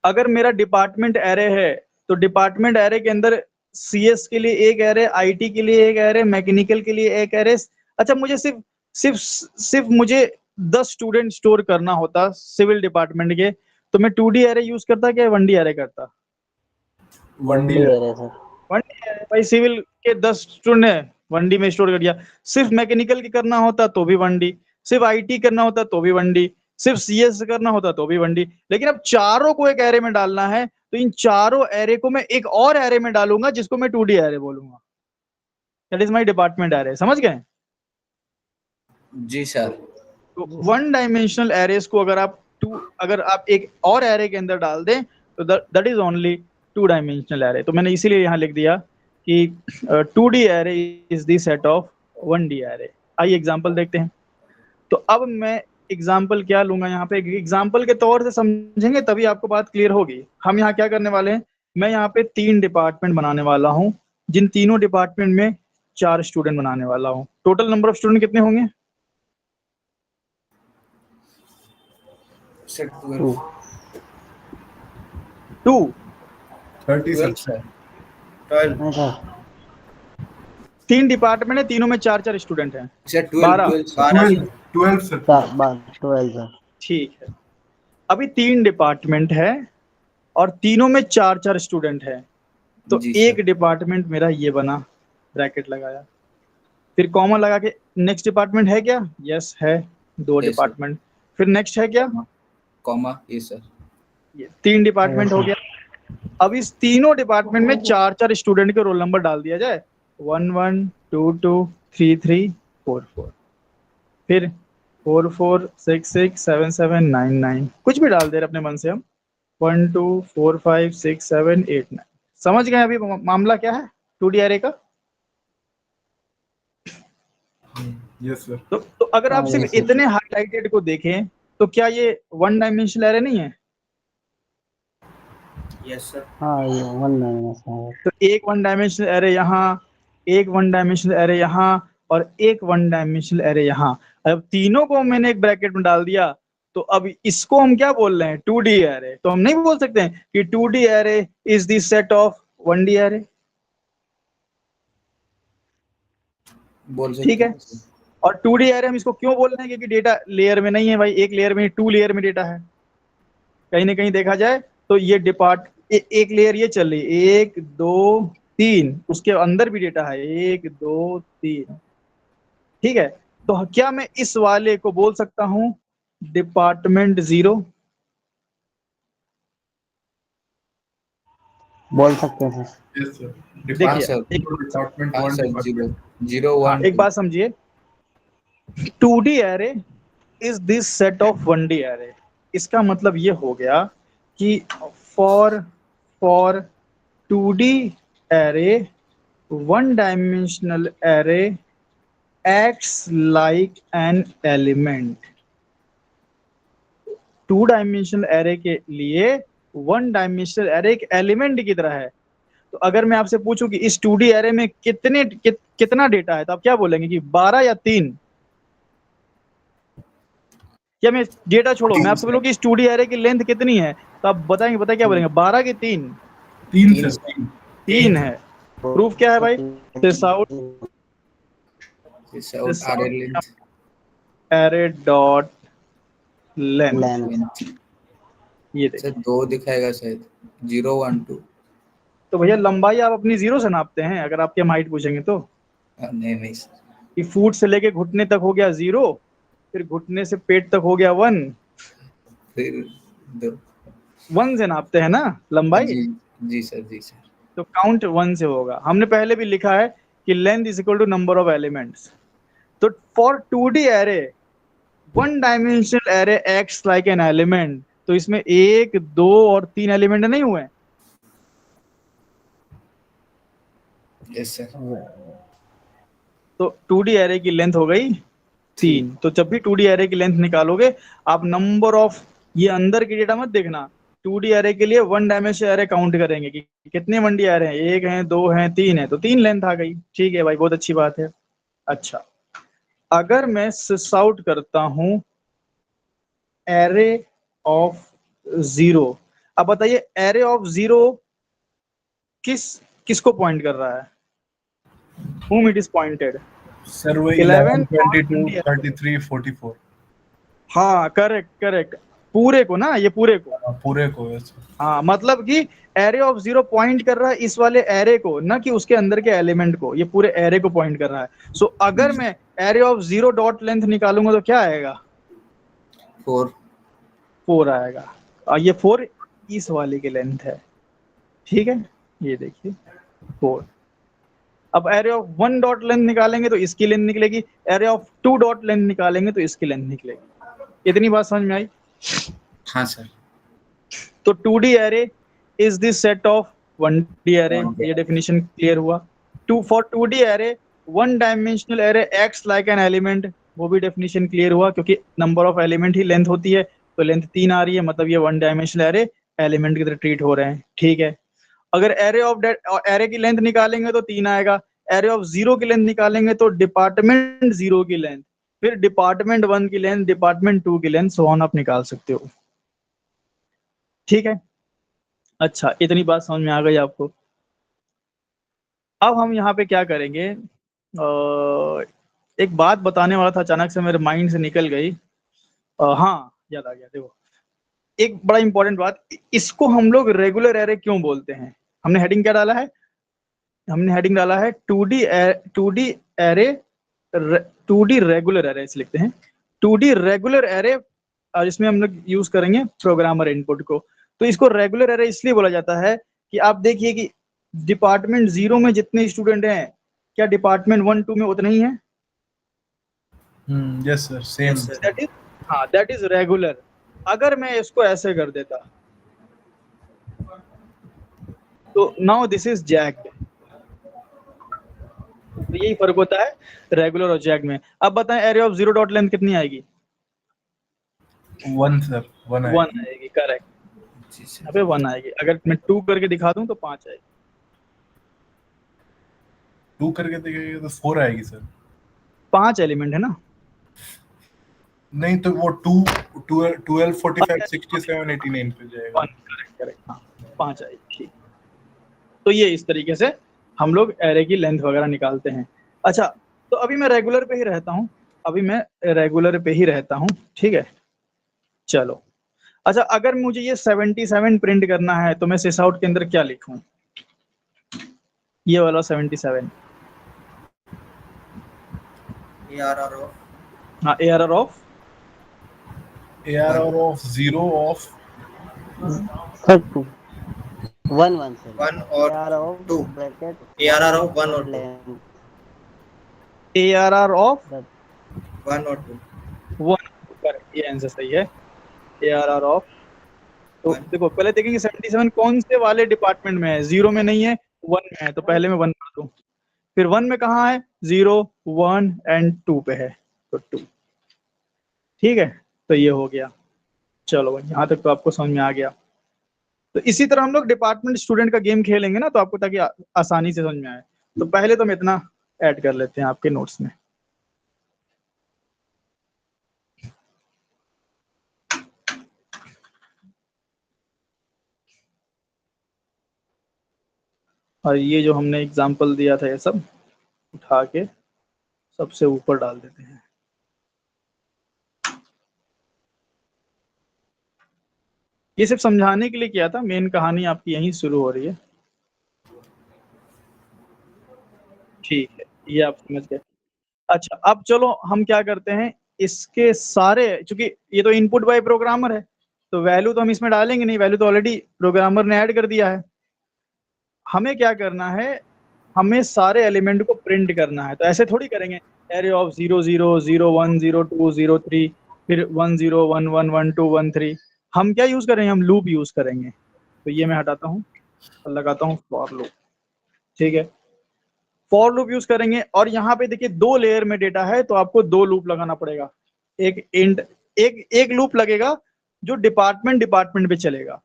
Speaker 1: अगर मेरा डिपार्टमेंट एरे है, तो डिपार्टमेंट एरे के अंदर CS के लिए एक एरे, IT के लिए एक एरे, मैकेनिकल के लिए एक एरे। अच्छा, मुझे सिर्फ मुझे 10 स्टूडेंट स्टोर करना होता सिविल डिपार्टमेंट के, तो मैं 2D एरे यूज करता क्या 1D एरे करता?
Speaker 2: 1D
Speaker 5: array sir.
Speaker 1: 1D array. भाई सिविल के 10 स्टूडेंट है, 1D में स्टोर कर दिया। सिर्फ मैकेनिकल की करना होता तो भी 1D, सिर्फ IT करना होता तो भी 1D, सिर्फ CS करना होता तो भी 1D। लेकिन अब चारों को एक एरे में डालना है, तो इन चारों एरे को मैं एक और एरे में डालूंगा, जिसको मैं 2D एरे बोलूंगा। That is my department array. समझ गए?
Speaker 3: जी सर।
Speaker 1: तो 1 डायमेंशनल एरेस को अगर आप एक और एरे के अंदर डाल दें, तो that is only 2 dimensional array. तो मैंने इसीलिए यहाँ लिख दिया कि 2D array is the set of 1D array. आइए एग्जांपल देखते हैं। तो अब मैं एग्जाम्पल क्या लूंगा, यहाँ पे एग्जाम्पल के तौर से समझेंगे तभी आपको बात क्लियर होगी। हम यहाँ क्या करने वाले हैं, मैं यहाँ पे 3 डिपार्टमेंट बनाने वाला हूँ, जिन तीनों डिपार्टमेंट में 4 स्टूडेंट बनाने वाला हूँ। टोटल नंबर ऑफ स्टूडेंट कितने होंगे?
Speaker 3: Sir 12
Speaker 1: 2
Speaker 2: 30
Speaker 3: 12
Speaker 2: sir.
Speaker 3: सर।
Speaker 4: 12
Speaker 5: नहीं सर
Speaker 1: 3 डिपार्टमेंट है, तीनों में 4 स्टूडेंट हैं।
Speaker 3: Sir
Speaker 1: 12
Speaker 3: 12 sir.
Speaker 2: 12 12 sir.
Speaker 5: Sir 12 sir.
Speaker 1: ठीक है, अभी 3 डिपार्टमेंट है और तीनों में 4 स्टूडेंट है। तो
Speaker 3: जी
Speaker 1: एक
Speaker 3: सर।
Speaker 1: डिपार्टमेंट मेरा ये बना, ब्रैकेट लगाया, फिर कॉमा लगा के नेक्स्ट डिपार्टमेंट है क्या? यस है, 2
Speaker 3: Yes,
Speaker 1: डिपार्टमेंट। फिर नेक्स्ट है क्या?
Speaker 3: कॉमा ये सर।
Speaker 1: ये 3 डिपार्टमेंट हो गया। अब इस तीनों डिपार्टमेंट में 4 स्टूडेंट के रोल नंबर डाल दिया जाए, 1 1 2 2 3 3 4 4, फिर 4 4 6 6 7 7 9 9, कुछ भी डाल दे रहे अपने मन से हम, 1 2 4 5 6 7 8 9। समझ गए अभी मामला क्या है 2D एरे का?
Speaker 2: Yes sir.
Speaker 1: तो अगर आप
Speaker 5: हाँ,
Speaker 1: सिर्फ
Speaker 5: yes, sir.
Speaker 1: इतने हाईलाइटेड को देखें, तो क्या ये 1 डायमेंशनल एरे नहीं है?
Speaker 4: Yes sir.
Speaker 5: हाँ ये 1 डायमेंशनल है।
Speaker 1: तो एक 1 डायमेंशनल एरे यहाँ, एक 1 डायमेंशनल एरे यहाँ, और एक 1 डायमेंशनल एरे यहाँ। अब तीनों को मैंने एक ब्रैकेट में डाल दिया, तो अब इसको हम क्या बोल रहे हैं? 2D array. तो हम नहीं बोल सकते हैं कि 2D array is the set of 1D array.
Speaker 3: बोल सकते
Speaker 1: ठीक है,
Speaker 3: हैं सर।
Speaker 1: और 2D एरे हम इसको क्यों बोल रहे हैं? क्योंकि डेटा लेयर में नहीं है भाई, एक लेयर में, 2 लेयर में डेटा है। कहीं ना कहीं देखा जाए तो ये एक लेयर ये चल रही, 1 2 3, उसके अंदर भी डेटा है 1 2 3। ठीक है, तो क्या मैं इस वाले को बोल सकता हूं डिपार्टमेंट 0?
Speaker 5: बोल सकते हैं सर।
Speaker 2: Yes sir.
Speaker 1: देखिए,
Speaker 3: सर।
Speaker 2: डिपार्टमेंट
Speaker 3: हाँ
Speaker 2: 1
Speaker 3: सर।
Speaker 2: डिपार्टमेंट।
Speaker 3: 0 0 1
Speaker 1: एक बात समझिए, 2D array is this set of 1D array। इसका मतलब ये हो गया कि for 2D array, one dimensional array acts like an element। 2 dimensional array के लिए 1 डायमेंशनल एरे एक एलिमेंट की तरह है। तो अगर मैं आपसे पूछूं कि इस 2D एरे में कितना डेटा है, तो आप क्या बोलेंगे कि 12 या 3? क्या मैं डेटा छोड़ो, मैं आपसे बोलूं कि इस 2D एरे की लेंथ कितनी है, तो आप बताएंगे, पता क्या बोलेंगे, 12 की 3?
Speaker 2: 3 सर।
Speaker 1: 3 है। प्रूफ क्या है भाई? This out
Speaker 3: array length
Speaker 1: array dot length.
Speaker 3: length
Speaker 1: ये
Speaker 3: सर
Speaker 1: देखिए,
Speaker 3: 2 दिखाएगा शायद 0 1 2।
Speaker 1: तो भैया लंबाई आप अपनी 0 से नापते हैं अगर आपके हम हाइट पूछेंगे तो?
Speaker 3: नहीं सर,
Speaker 1: कि फुट से लेके घुटने तक हो गया 0, फिर घुटने से पेट तक हो गया 1,
Speaker 3: फिर 2।
Speaker 1: 1 से नापते हैं ना लंबाई।
Speaker 3: जी सर।
Speaker 1: तो काउंट 1 से होगा। हमने पहले भी लिखा है कि length is equal to number of elements. तो for 2D array, 1 dimensional array acts like an element. तो इसमें 1 2 और 3 एलिमेंट नहीं हुए?
Speaker 3: Yes sir.
Speaker 1: तो 2D एरे की लेंथ हो गई 3। तो जब भी 2D एरे की लेंथ निकालोगे, आप नंबर ऑफ, ये अंदर की डेटा मत देखना, 2D एरे के लिए 1 डायमेंशनल एरे काउंट करेंगे कि कितने 1D एरे हैं, 1 है 2 है 3 है, तो 3 लेंथ आ गई। ठीक है भाई, बहुत अच्छी बात है। अच्छा, अगर मैं सिस आउट करता हूं एरे ऑफ 0, अब बताइए एरे ऑफ 0 किसको पॉइंट कर रहा है? whom it is pointed?
Speaker 2: Sir वो
Speaker 1: 11
Speaker 2: 22 33 44।
Speaker 1: हाँ करेक्ट, पूरे को ना, ये पूरे को।
Speaker 2: पूरे को वैसे।
Speaker 1: हाँ, मतलब कि एरे ऑफ 0 पॉइंट कर रहा है इस वाले एरे को, ना कि उसके अंदर के एलिमेंट को, ये पूरे एरे को पॉइंट कर रहा है। सो अगर मैं एरे ऑफ 0 डॉट लेंथ निकालूंगा तो क्या आएगा? 4 आएगा। और ये 4 इस वाले की लेंथ है। ठीक है, ये देखिए 4। अब एरे ऑफ 1 डॉट लेंथ निकालेंगे तो इसकी लेंथ निकलेगी, एरे ऑफ 2 डॉट लेंथ निकालेंगे तो इसकी लेंथ निकलेगी। इतनी बात समझ में आई?
Speaker 3: हाँ सर।
Speaker 1: तो 2D array is this set of 1D array, ये डेफिनेशन क्लियर हुआ। For 2D array 1 dimensional array acts like an element, वो भी डेफिनेशन क्लियर हुआ, क्योंकि number of element he length होती है, तो लेंथ 3 आ रही है, मतलब ये 1 डायमेंशनल एरे एलिमेंट की तरह ट्रीट हो रहे हैं। ठीक है, अगर एरे की लेंथ निकालेंगे तो 3 आएगा, एरे ऑफ 0 की लेंथ निकालेंगे तो डिपार्टमेंट 0 की लेंथ, फिर डिपार्टमेंट 1 की लेंथ, डिपार्टमेंट 2 की लेंथ, सो ऑन आप निकाल सकते हो। ठीक है, अच्छा, इतनी बात समझ में आ गई आपको? अब हम यहाँ पे क्या करेंगे, एक बात बताने वाला था, अचानक से मेरे माइंड से निकल गई। हाँ, याद आ गया। देखो, एक बड़ा इंपॉर्टेंट बात, इसको हम लोग रेगुलर एरे क्यों बोलते हैं? हमने हेडिंग क्या डाला है? हमने हेडिंग डाला है 2D array, 2D regular array से लिखते हैं, 2D रेगुलर एरे, और इसमें हम लोग यूज करेंगे प्रोग्रामर इनपुट को। तो इसको रेगुलर एरे इसलिए बोला जाता है कि आप देखिए कि डिपार्टमेंट 0 में जितने स्टूडेंट हैं, क्या डिपार्टमेंट 1 2 में उतने ही हैं?
Speaker 2: Yes sir, same.
Speaker 1: That is regular. अगर मैं इसको ऐसे कर देता तो नाउ दिस इज जैक्ड। तो यही फर्क होता है रेगुलर और जैक्ड में। अब बताएं एरे ऑफ 0 डॉट लेंथ कितनी आएगी?
Speaker 2: 1 सर, 1
Speaker 1: आएगी। करेक्ट, यहाँ पे 1 आएगी। अगर मैं 2 करके दिखा दूं तो 5 आएगी।
Speaker 2: 2 करके देखेंगे तो 4 आएगी सर।
Speaker 1: 5 एलिमेंट है ना?
Speaker 2: नहीं तो वो 2 12 45 67 89 पे जाएगा।
Speaker 1: करेक्ट, हाँ 5 आएगी। ठीक, तो ये इस तरीके से हम लोग एरे की लेंथ वगैरह निकालते हैं। अच्छा, तो अभी मैं रेगुलर पे ही रहता हूँ, ठीक है, चलो। अच्छा, अगर मुझे ये 77 प्रिंट करना है तो मैं सिस आउट के अंदर क्या लिखूं? ये वाला 77,
Speaker 4: ARR of,
Speaker 1: हाँ, ARR of
Speaker 2: 0 of
Speaker 5: sir 2 1 1 sir
Speaker 4: 1 और
Speaker 5: ARR of
Speaker 4: 2,
Speaker 5: bracket
Speaker 4: ARR of 1 और 2,
Speaker 5: length
Speaker 1: ARR ऑफ
Speaker 4: 1 और 2।
Speaker 1: 1 करेक्ट, ये आंसर सही है। ARR ऑफ, तो
Speaker 4: One.
Speaker 1: देखो पहले देखेंगे 77 कौन से वाले डिपार्टमेंट में है, 0 में नहीं है, 1 में है, तो पहले में 1 कर दूं। फिर 1 में कहाँ है, 0 1 एंड 2 पे है, तो 2। ठीक है, तो ये हो गया। चलो भाई, यहाँ तक तो आपको समझ में आ गया। तो इसी तरह हम लोग डिपार्टमेंट स्टूडेंट का गेम खेलेंगे ना, तो आपको ताकि आसानी से समझ में आए। तो पहले तो हम इतना ऐड कर लेते हैं आपके नोट्स में। और ये जो हमने एग्जाम्पल दिया था, ये सब उठा के सबसे ऊपर डाल देते हैं। ये सिर्फ समझाने के लिए किया था, मेन कहानी आपकी यहीं शुरू हो रही है। ठीक है, ये आप समझ गए। अच्छा, अब चलो हम क्या करते हैं, इसके सारे, चूंकि ये तो इनपुट बाय प्रोग्रामर है, तो वैल्यू तो हम इसमें डालेंगे नहीं, वैल्यू तो ऑलरेडी प्रोग्रामर ने ऐड कर दिया है। हमें क्या करना है, हमें सारे एलिमेंट को प्रिंट करना है। तो ऐसे थोड़ी करेंगे, एरे ऑफ 0 0 0 1 0 2 0 3, फिर 1 0 1 1 1 2 1 3। हम क्या यूज करेंगे, हम लूप यूज करेंगे। तो ये मैं हटाता हूँ और लगाता हूँ फॉर लूप। ठीक है, फॉर लूप यूज करेंगे। और यहाँ पे देखिए 2 लेयर में डेटा है, तो आपको 2 लूप लगाना पड़ेगा। एक इंड, एक लूप लगेगा जो डिपार्टमेंट पे चलेगा,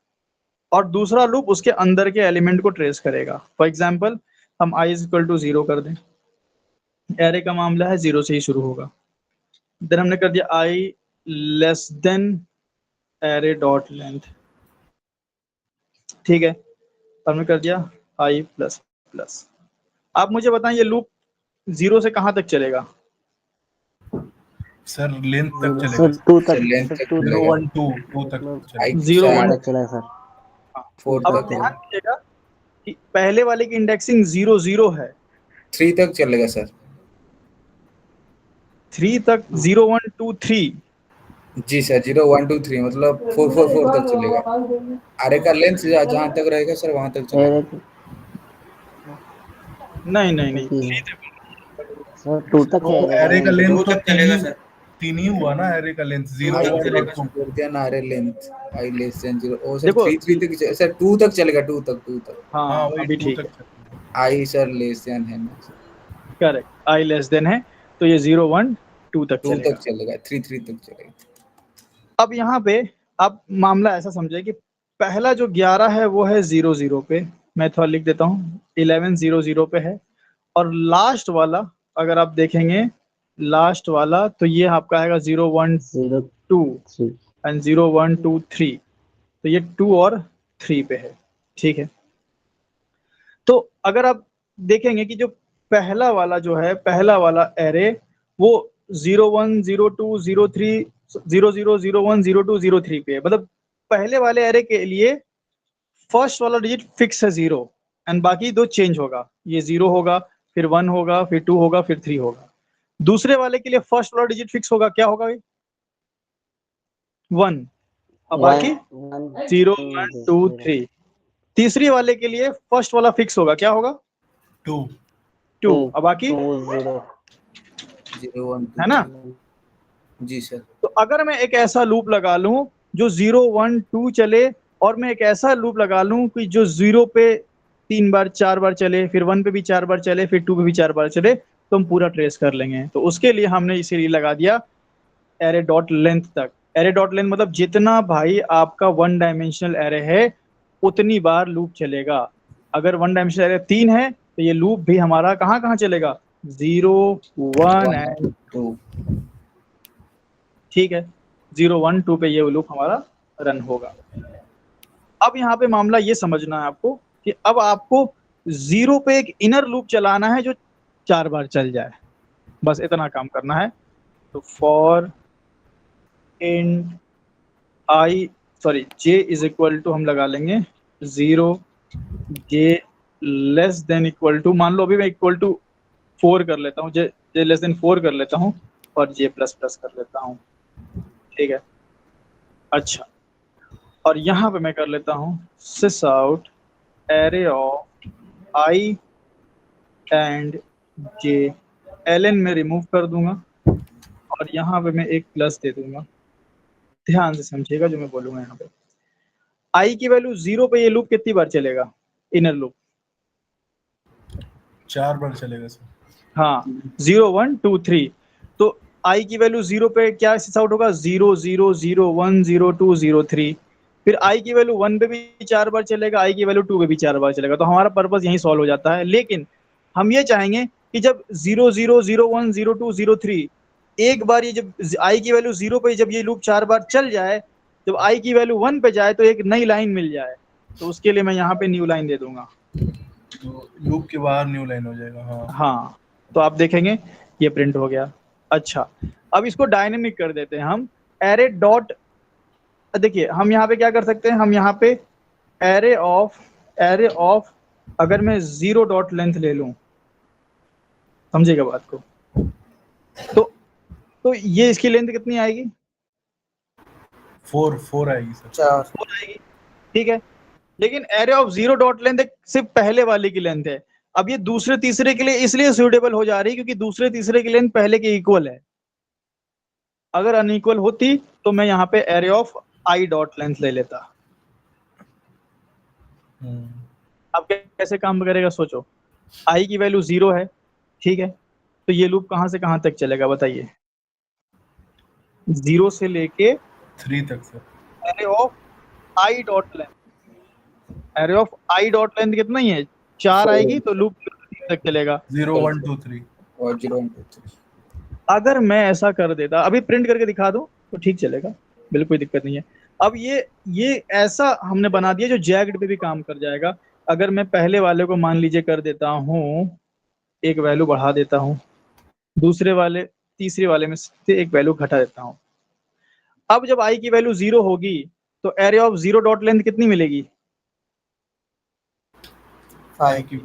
Speaker 1: और दूसरा लूप उसके अंदर के एलिमेंट को ट्रेस करेगा। फॉर एग्जाम्पल हम i इज इक्वल टू 0 कर दें, एरे का मामला है 0 से ही शुरू होगा। देन हमने कर दिया i less than array dot length. ठीक है, हमने कर दिया i प्लस प्लस। आप मुझे बताएं ये लूप 0 से कहां तक चलेगा?
Speaker 2: सर लेंथ तक
Speaker 5: सर
Speaker 2: चलेगा।
Speaker 5: 2
Speaker 3: सर
Speaker 5: तक,
Speaker 3: लेंथ
Speaker 5: सर
Speaker 3: तक
Speaker 5: 2
Speaker 3: चलेगा।
Speaker 2: 2 तक
Speaker 3: आई
Speaker 2: चलेगा।
Speaker 1: 0
Speaker 3: चार
Speaker 1: 1
Speaker 5: तक चला है सर।
Speaker 3: 4
Speaker 1: अब
Speaker 3: तक
Speaker 1: ध्यान दीजिएगा कि पहले वाले की इंडेक्सिंग 0 0 है,
Speaker 3: 3 तक चलेगा सर।
Speaker 1: 3 तक 0 1 2 3।
Speaker 3: जी सर, 0 1 2 3 मतलब 4 4 4 तक चलेगा। आरे का लेंथ जहाँ तक रहेगा सर वहां तक चलेगा।
Speaker 5: एरे की-
Speaker 1: नहीं नहीं नहीं,
Speaker 5: की- सर 2 तक
Speaker 2: तो
Speaker 5: है एरे का
Speaker 2: एरे का
Speaker 5: लेंथ।
Speaker 2: लेंथ
Speaker 4: 2
Speaker 2: तो
Speaker 4: तक चलेगा सर।
Speaker 2: 3 ही हुआ ना, एरे का लेंथ 0
Speaker 4: 2 तक
Speaker 2: 1
Speaker 4: चलेगा
Speaker 2: 2।
Speaker 4: सर।
Speaker 3: कर दिया ना आरे लेंथ आई लेस देन 0। ओ सर
Speaker 1: देखो
Speaker 3: 3 3 तक सर 2 तक चलेगा। 2 तक
Speaker 2: हाँ
Speaker 1: हाँ,
Speaker 2: वही
Speaker 1: अभी
Speaker 2: 2
Speaker 1: ठीक
Speaker 2: तक
Speaker 1: है,
Speaker 2: चलेगा।
Speaker 3: आई सर लेस देन है ना।
Speaker 1: करेक्ट, i लेस देन है, तो ये 0 1 2 तक
Speaker 3: 2 तक
Speaker 1: चलेगा।
Speaker 3: चलेगा, 3 3 तक चलेगा।
Speaker 1: अब यहाँ पे आप मामला ऐसा समझे कि पहला जो 11 है वो है 0 0 पे, मैं थोड़ा लिख देता हूँ, 11 0 0 पे है। और लास्ट वाला अगर आप देखेंगे, लास्ट वाला तो ये आपका आएगा 0 1
Speaker 5: 0
Speaker 1: 2
Speaker 5: 3
Speaker 1: एंड 0 1 2 3, तो ये 2 और 3 पे है। ठीक है, तो अगर आप देखेंगे कि जो पहला वाला जो है, पहला वाला एरे वो 0 1 0 2 0 3 0 0 0 1 0 2 0 3 पे है। मतलब पहले वाले एरे के लिए फर्स्ट वाला डिजिट फिक्स है 0, एंड बाकी दो चेंज होगा, ये 0 होगा, फिर 1 होगा, फिर 2 होगा, फिर 3 होगा। दूसरे वाले के लिए फर्स्ट वाला डिजिट फिक्स होगा, क्या होगा भाई? 1, अब
Speaker 5: 1
Speaker 1: बाकी
Speaker 5: 1
Speaker 1: 0
Speaker 5: 2
Speaker 1: 1 2 3। तीसरी वाले के लिए फर्स्ट वाला फिक्स होगा, क्या होगा?
Speaker 2: 2
Speaker 1: 2,
Speaker 5: 2
Speaker 1: अब बाकी
Speaker 5: 2 0
Speaker 3: 0 1
Speaker 1: है
Speaker 3: 2
Speaker 1: ना।
Speaker 3: 3। जी सर।
Speaker 1: तो अगर मैं एक ऐसा लूप लगा लूं जो 0 1 2 चले, और मैं एक ऐसा लूप लगा लूं कि जो 0 पे 3 बार 4 बार चले, फिर 1 पे भी 4 बार चले, फिर 2 पे भी 4 बार चले, तो हम पूरा ट्रेस कर लेंगे। तो उसके लिए हमने इसीलिए लगा दिया एरे डॉट लेंथ तक। एरे डॉट लेंथ मतलब जितना भाई आपका 1 डायमेंशनल एरे है उतनी बार लूप चलेगा। अगर 1 डायमेंशनल एरे 3 है तो ये लूप भी हमारा कहाँ कहाँ चलेगा, 0 1
Speaker 3: 1
Speaker 1: एंड,
Speaker 3: 2।
Speaker 1: ठीक है, 0 1 2 पे ये लूप हमारा रन होगा। अब यहाँ पे मामला ये समझना है आपको कि अब आपको 0 पे एक इनर लूप चलाना है जो 4 बार चल जाए, बस इतना काम करना है। तो for in I, sorry j is equal to हम लगा लेंगे 0, j less than equal to, मान लो अभी मैं इक्वल टू 4 कर लेता हूँ, j लेस देन 4 कर लेता हूँ, और j प्लस प्लस कर लेता हूँ। ठीक है, अच्छा, और यहाँ पे मैं कर लेता हूँ sysout array of i and j, ln में रिमूव कर दूंगा, और यहाँ पे मैं एक प्लस दे दूंगा। ध्यान से समझिएगा जो मैं बोलूंगा यहाँ पे। आई की वैल्यू 0 पे ये लूप कितनी बार चलेगा, इनर लूप?
Speaker 2: 4 बार चलेगा सर।
Speaker 1: हाँ, 0 1 2 3। तो आई की वैल्यू 0 पे क्या आउट होगा? 0 0 0 1 0 2 0 3। फिर आई की वैल्यू 1 पे भी 4 बार चलेगा, आई की वैल्यू 2 पे भी 4 बार चलेगा। तो हमारा पर्पस यही सॉल्व हो जाता है। लेकिन हम ये चाहेंगे कि जब 0 0 0 1 0 2 0 3 एक बार ये जब आई की वैल्यू 0 पे जब ये लूप 4 बार चल जाए, जब आई की वैल्यू 1 पे जाए तो एक नई लाइन मिल जाए। तो उसके लिए मैं यहाँ पे न्यू लाइन दे दूंगा।
Speaker 2: तो लूप के बाहर न्यू लाइन हो जाएगा। हाँ
Speaker 1: हाँ, तो आप देखेंगे ये प्रिंट हो गया। अच्छा, अब इसको डायनेमिक कर देते हैं हम। एरे डॉट, देखिए हम यहाँ पे क्या कर सकते हैं, हम यहाँ पे एरे ऑफ अगर मैं 0 डॉट लेंथ ले लूं, समझिएगा बात को, तो ये इसकी लेंथ कितनी आएगी?
Speaker 2: 4 आएगी सर।
Speaker 4: 4
Speaker 1: 4 आएगी, ठीक है। लेकिन एरे ऑफ 0 डॉट लेंथ सिर्फ पहले वाले की लेंथ है। अब ये दूसरे तीसरे के लिए इसलिए सुटेबल हो जा रही है क्योंकि दूसरे तीसरे की लेंथ पहले के इक्वल है। अगर अनइक्वल होती तो मैं यहाँ पे array of I dot length ले लेता। अब कैसे काम करेगा सोचो। आई की वैल्यू 0 है, ठीक है, तो ये लूप कहाँ से कहाँ तक चलेगा बताइए? 0 से लेके
Speaker 2: 3 तक sir.
Speaker 1: Array of I dot length, array of I dot length कितना ही है? 4 आएगी तो लूप तक चलेगा।
Speaker 2: 0 1 2 3
Speaker 3: और 0 1 2 3।
Speaker 1: अगर मैं ऐसा कर देता, अभी प्रिंट करके दिखा दूं तो ठीक चलेगा, बिल्कुल कोई दिक्कत नहीं है। अब ये ऐसा हमने बना दिया जो जैग्ड पे भी काम कर जाएगा। अगर मैं पहले वाले को मान लीजिए कर देता हूँ, एक वैल्यू बढ़ा देता हूँ, दूसरे वाले तीसरे वाले में से एक वैल्यू घटा देता हूँ। अब जब आई की वैल्यू 0 होगी तो एरे ऑफ 0 डॉट लेंथ कितनी मिलेगी?
Speaker 4: 5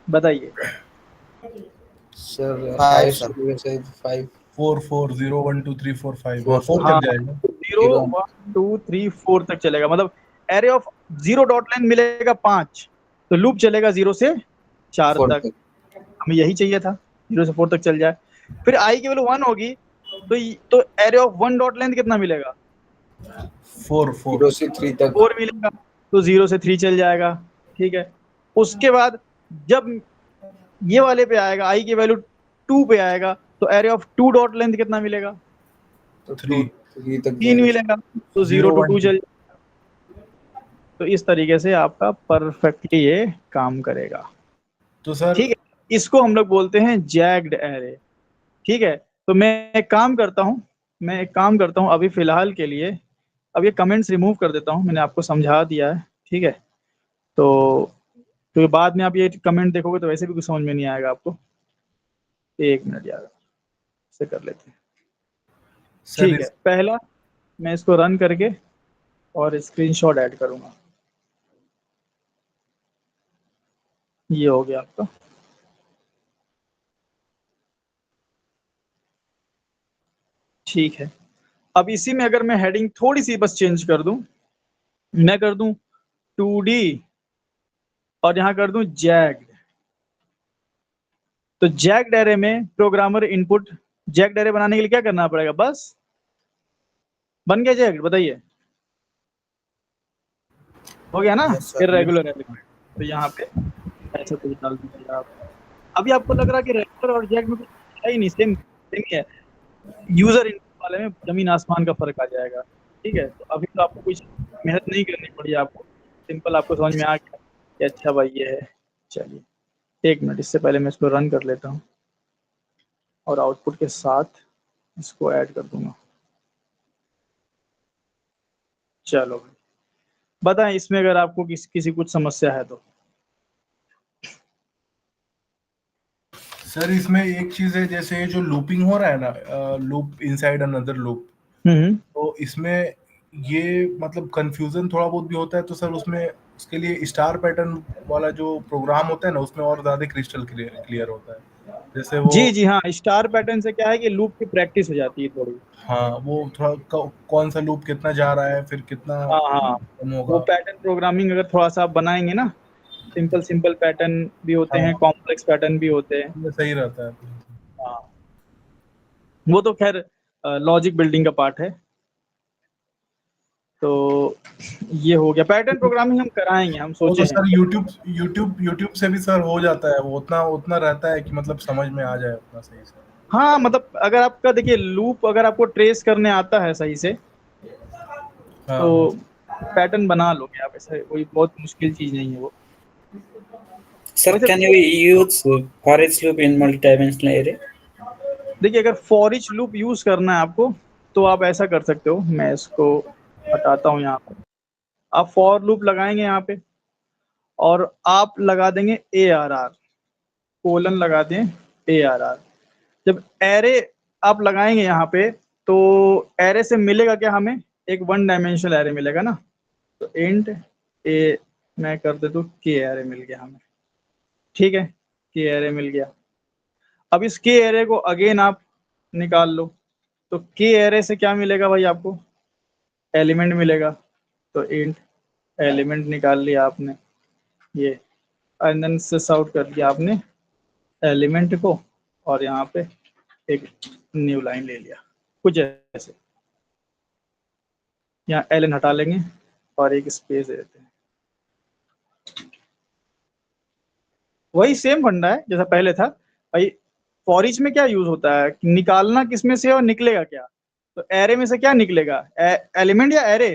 Speaker 1: बताइए।
Speaker 3: सर
Speaker 4: 5
Speaker 3: 5 से 5
Speaker 2: 4 4 0 1 2 3 4 5
Speaker 3: 4
Speaker 2: 4
Speaker 1: हाँ,
Speaker 2: तक जाएगा।
Speaker 1: 0 1 2 3 4 तक चलेगा। मतलब एरे ऑफ 0 डॉट लेंथ मिलेगा 5, तो लूप चलेगा 0 से 4
Speaker 3: 4
Speaker 1: तक। हमें यही चाहिए था, 0 से 4 तक चल जाए। फिर आई की वैल्यू 1 होगी तो एरे ऑफ 1 डॉट लेंथ कितना मिलेगा?
Speaker 2: 4
Speaker 3: 0 से 3 तक
Speaker 1: 4 मिलेगा, तो 0 से 3 चल जाएगा, ठीक है। उसके बाद जब ये वाले पे आएगा, आई की वैल्यू 2 पे आएगा तो एरे ऑफ 2 डॉट लेंथ कितना मिलेगा?
Speaker 3: तो
Speaker 2: 3
Speaker 3: तक
Speaker 1: 3 मिलेगा, तो 0 to 2 चल। तो इस तरीके से आपका परफेक्टली ये काम करेगा,
Speaker 2: तो सर
Speaker 1: ठीक है। इसको हम लोग बोलते हैं जैग्ड एरे, ठीक है। तो मैं एक काम करता हूँ अभी फिलहाल के लिए, अब ये कमेंट्स रिमूव कर देता हूँ, मैंने आपको समझा दिया है, ठीक है। तो बाद में आप ये कमेंट देखोगे तो वैसे भी कुछ समझ में नहीं आएगा आपको। एक मिनट यार, इसे कर लेते हैं,
Speaker 2: सर
Speaker 1: ठीक है। पहला मैं इसको रन करके और स्क्रीनशॉट ऐड करूंगा। ये हो गया आपका, ठीक है। अब इसी में अगर मैं हेडिंग थोड़ी सी बस चेंज कर दूं, मैं कर दूं 2D और यहां कर दूं जैग्ड। तो जैग्ड एरे में प्रोग्रामर इनपुट, जैग्ड एरे बनाने के लिए क्या करना पड़ेगा? बस बन गया जैग्ड, बताइए हो गया ना?
Speaker 4: Yes, sir.
Speaker 1: इर्रेगुलर एलिमेंट, तो यहाँ पे ऐसा कुछ डाल दीजिए आप। अभी आपको लग रहा है कि रेगुलर और जैग्ड में कुछ है ही नहीं, सेम ही है। यूजर इनपुट वाले में जमीन आसमान का फर्क आ जाएगा, ठीक है। तो अभी तो आपको कुछ मेहनत नहीं करनी पड़ी, आपको सिंपल आपको समझ में आ गया कि अच्छा भाई ये है। चलिए एक मिनट, इससे पहले मैं इसको रन कर लेता हूँ और आउटपुट के साथ इसको ऐड कर दूंगा। चलो बताएं इसमें अगर आपको किसी कुछ समस्या है तो।
Speaker 2: सर इसमें एक चीज है, जैसे ये जो लूपिंग हो रहा है ना, लूप इनसाइड अनदर लूप, तो इसमें ये मतलब कंफ्यूजन थोड़ा बहुत भी होता है। तो सर उसमें उसके लिए स्टार पैटर्न वाला जो प्रोग्राम होता है ना, उसमें और ज्यादा क्रिस्टल क्लियर होता है। जैसे वो
Speaker 1: जी हाँ, स्टार पैटर्न से क्या है कि लूप की प्रैक्टिस हो जाती है थोड़ी।
Speaker 2: हाँ, वो थोड़ा कौन सा लूप कितना जा रहा है, फिर कितना
Speaker 1: हाँ,
Speaker 2: कम
Speaker 1: वो
Speaker 2: होगा।
Speaker 1: पैटर्न प्रोग्रामिंग अगर थोड़ा सा आप बनाएंगे ना, सिंपल पैटर्न भी होते हैं, कॉम्प्लेक्स पैटर्न भी होते हैं।
Speaker 2: ये सही रहता है।
Speaker 1: हाँ, वो तो खैर लॉजिक बिल्डिंग का पार्ट है। तो ये हो गया, पैटर्न प्रोग्रामिंग हम कराएंगे, हम
Speaker 2: वो
Speaker 1: सोचे
Speaker 2: तो
Speaker 1: हैं।
Speaker 2: सर यूट्यूब से भी सर हो जाता है, वो उतना रहता है कि मतलब समझ में आ जाए उतना सही से।
Speaker 1: हाँ मतलब अगर आपका देखिए लूप अगर आपको ट्रेस करने आता है सही से
Speaker 2: हाँ
Speaker 1: तो
Speaker 2: हाँ।
Speaker 1: पैटर्न बना लोगे आप, ऐसा कोई बहुत मुश्किल चीज नहीं है वो।
Speaker 6: Sir,
Speaker 1: वैसे
Speaker 6: can you use for each loop in multi-dimensional array?
Speaker 1: देखिए अगर फॉर ईच लूप यूज करना है आपको तो आप ऐसा कर सकते हो, मैं इसको हटाता हूँ यहाँ पे। आप फॉर लूप लगाएंगे यहाँ पे और आप लगा देंगे ARR, कोलन लगा दें ARR। जब एरे आप लगाएंगे यहाँ पे तो एरे से मिलेगा क्या, हमें एक वन डायमेंशनल एरे मिलेगा ना। तो इंट ए मैं कर देता हूँ के एरे मिल गया हमें, ठीक है, के एरे मिल गया। अब इस के एरे को अगेन आप निकाल लो, तो के एरे से क्या मिलेगा भाई आपको, एलिमेंट मिलेगा। तो इंट एलिमेंट निकाल लिया आपने, ये एंड देन सिस आउट कर दिया आपने एलिमेंट को, और यहाँ पे एक न्यू लाइन ले लिया कुछ ऐसे। यहाँ एलन हटा लेंगे और एक स्पेस दे देते हैं। वही सेम फंडा है जैसा पहले था भाई। फॉर ईच में क्या यूज होता है, निकालना किसमें से और निकलेगा क्या। तो एरे में से क्या निकलेगा, एलिमेंट या एरे,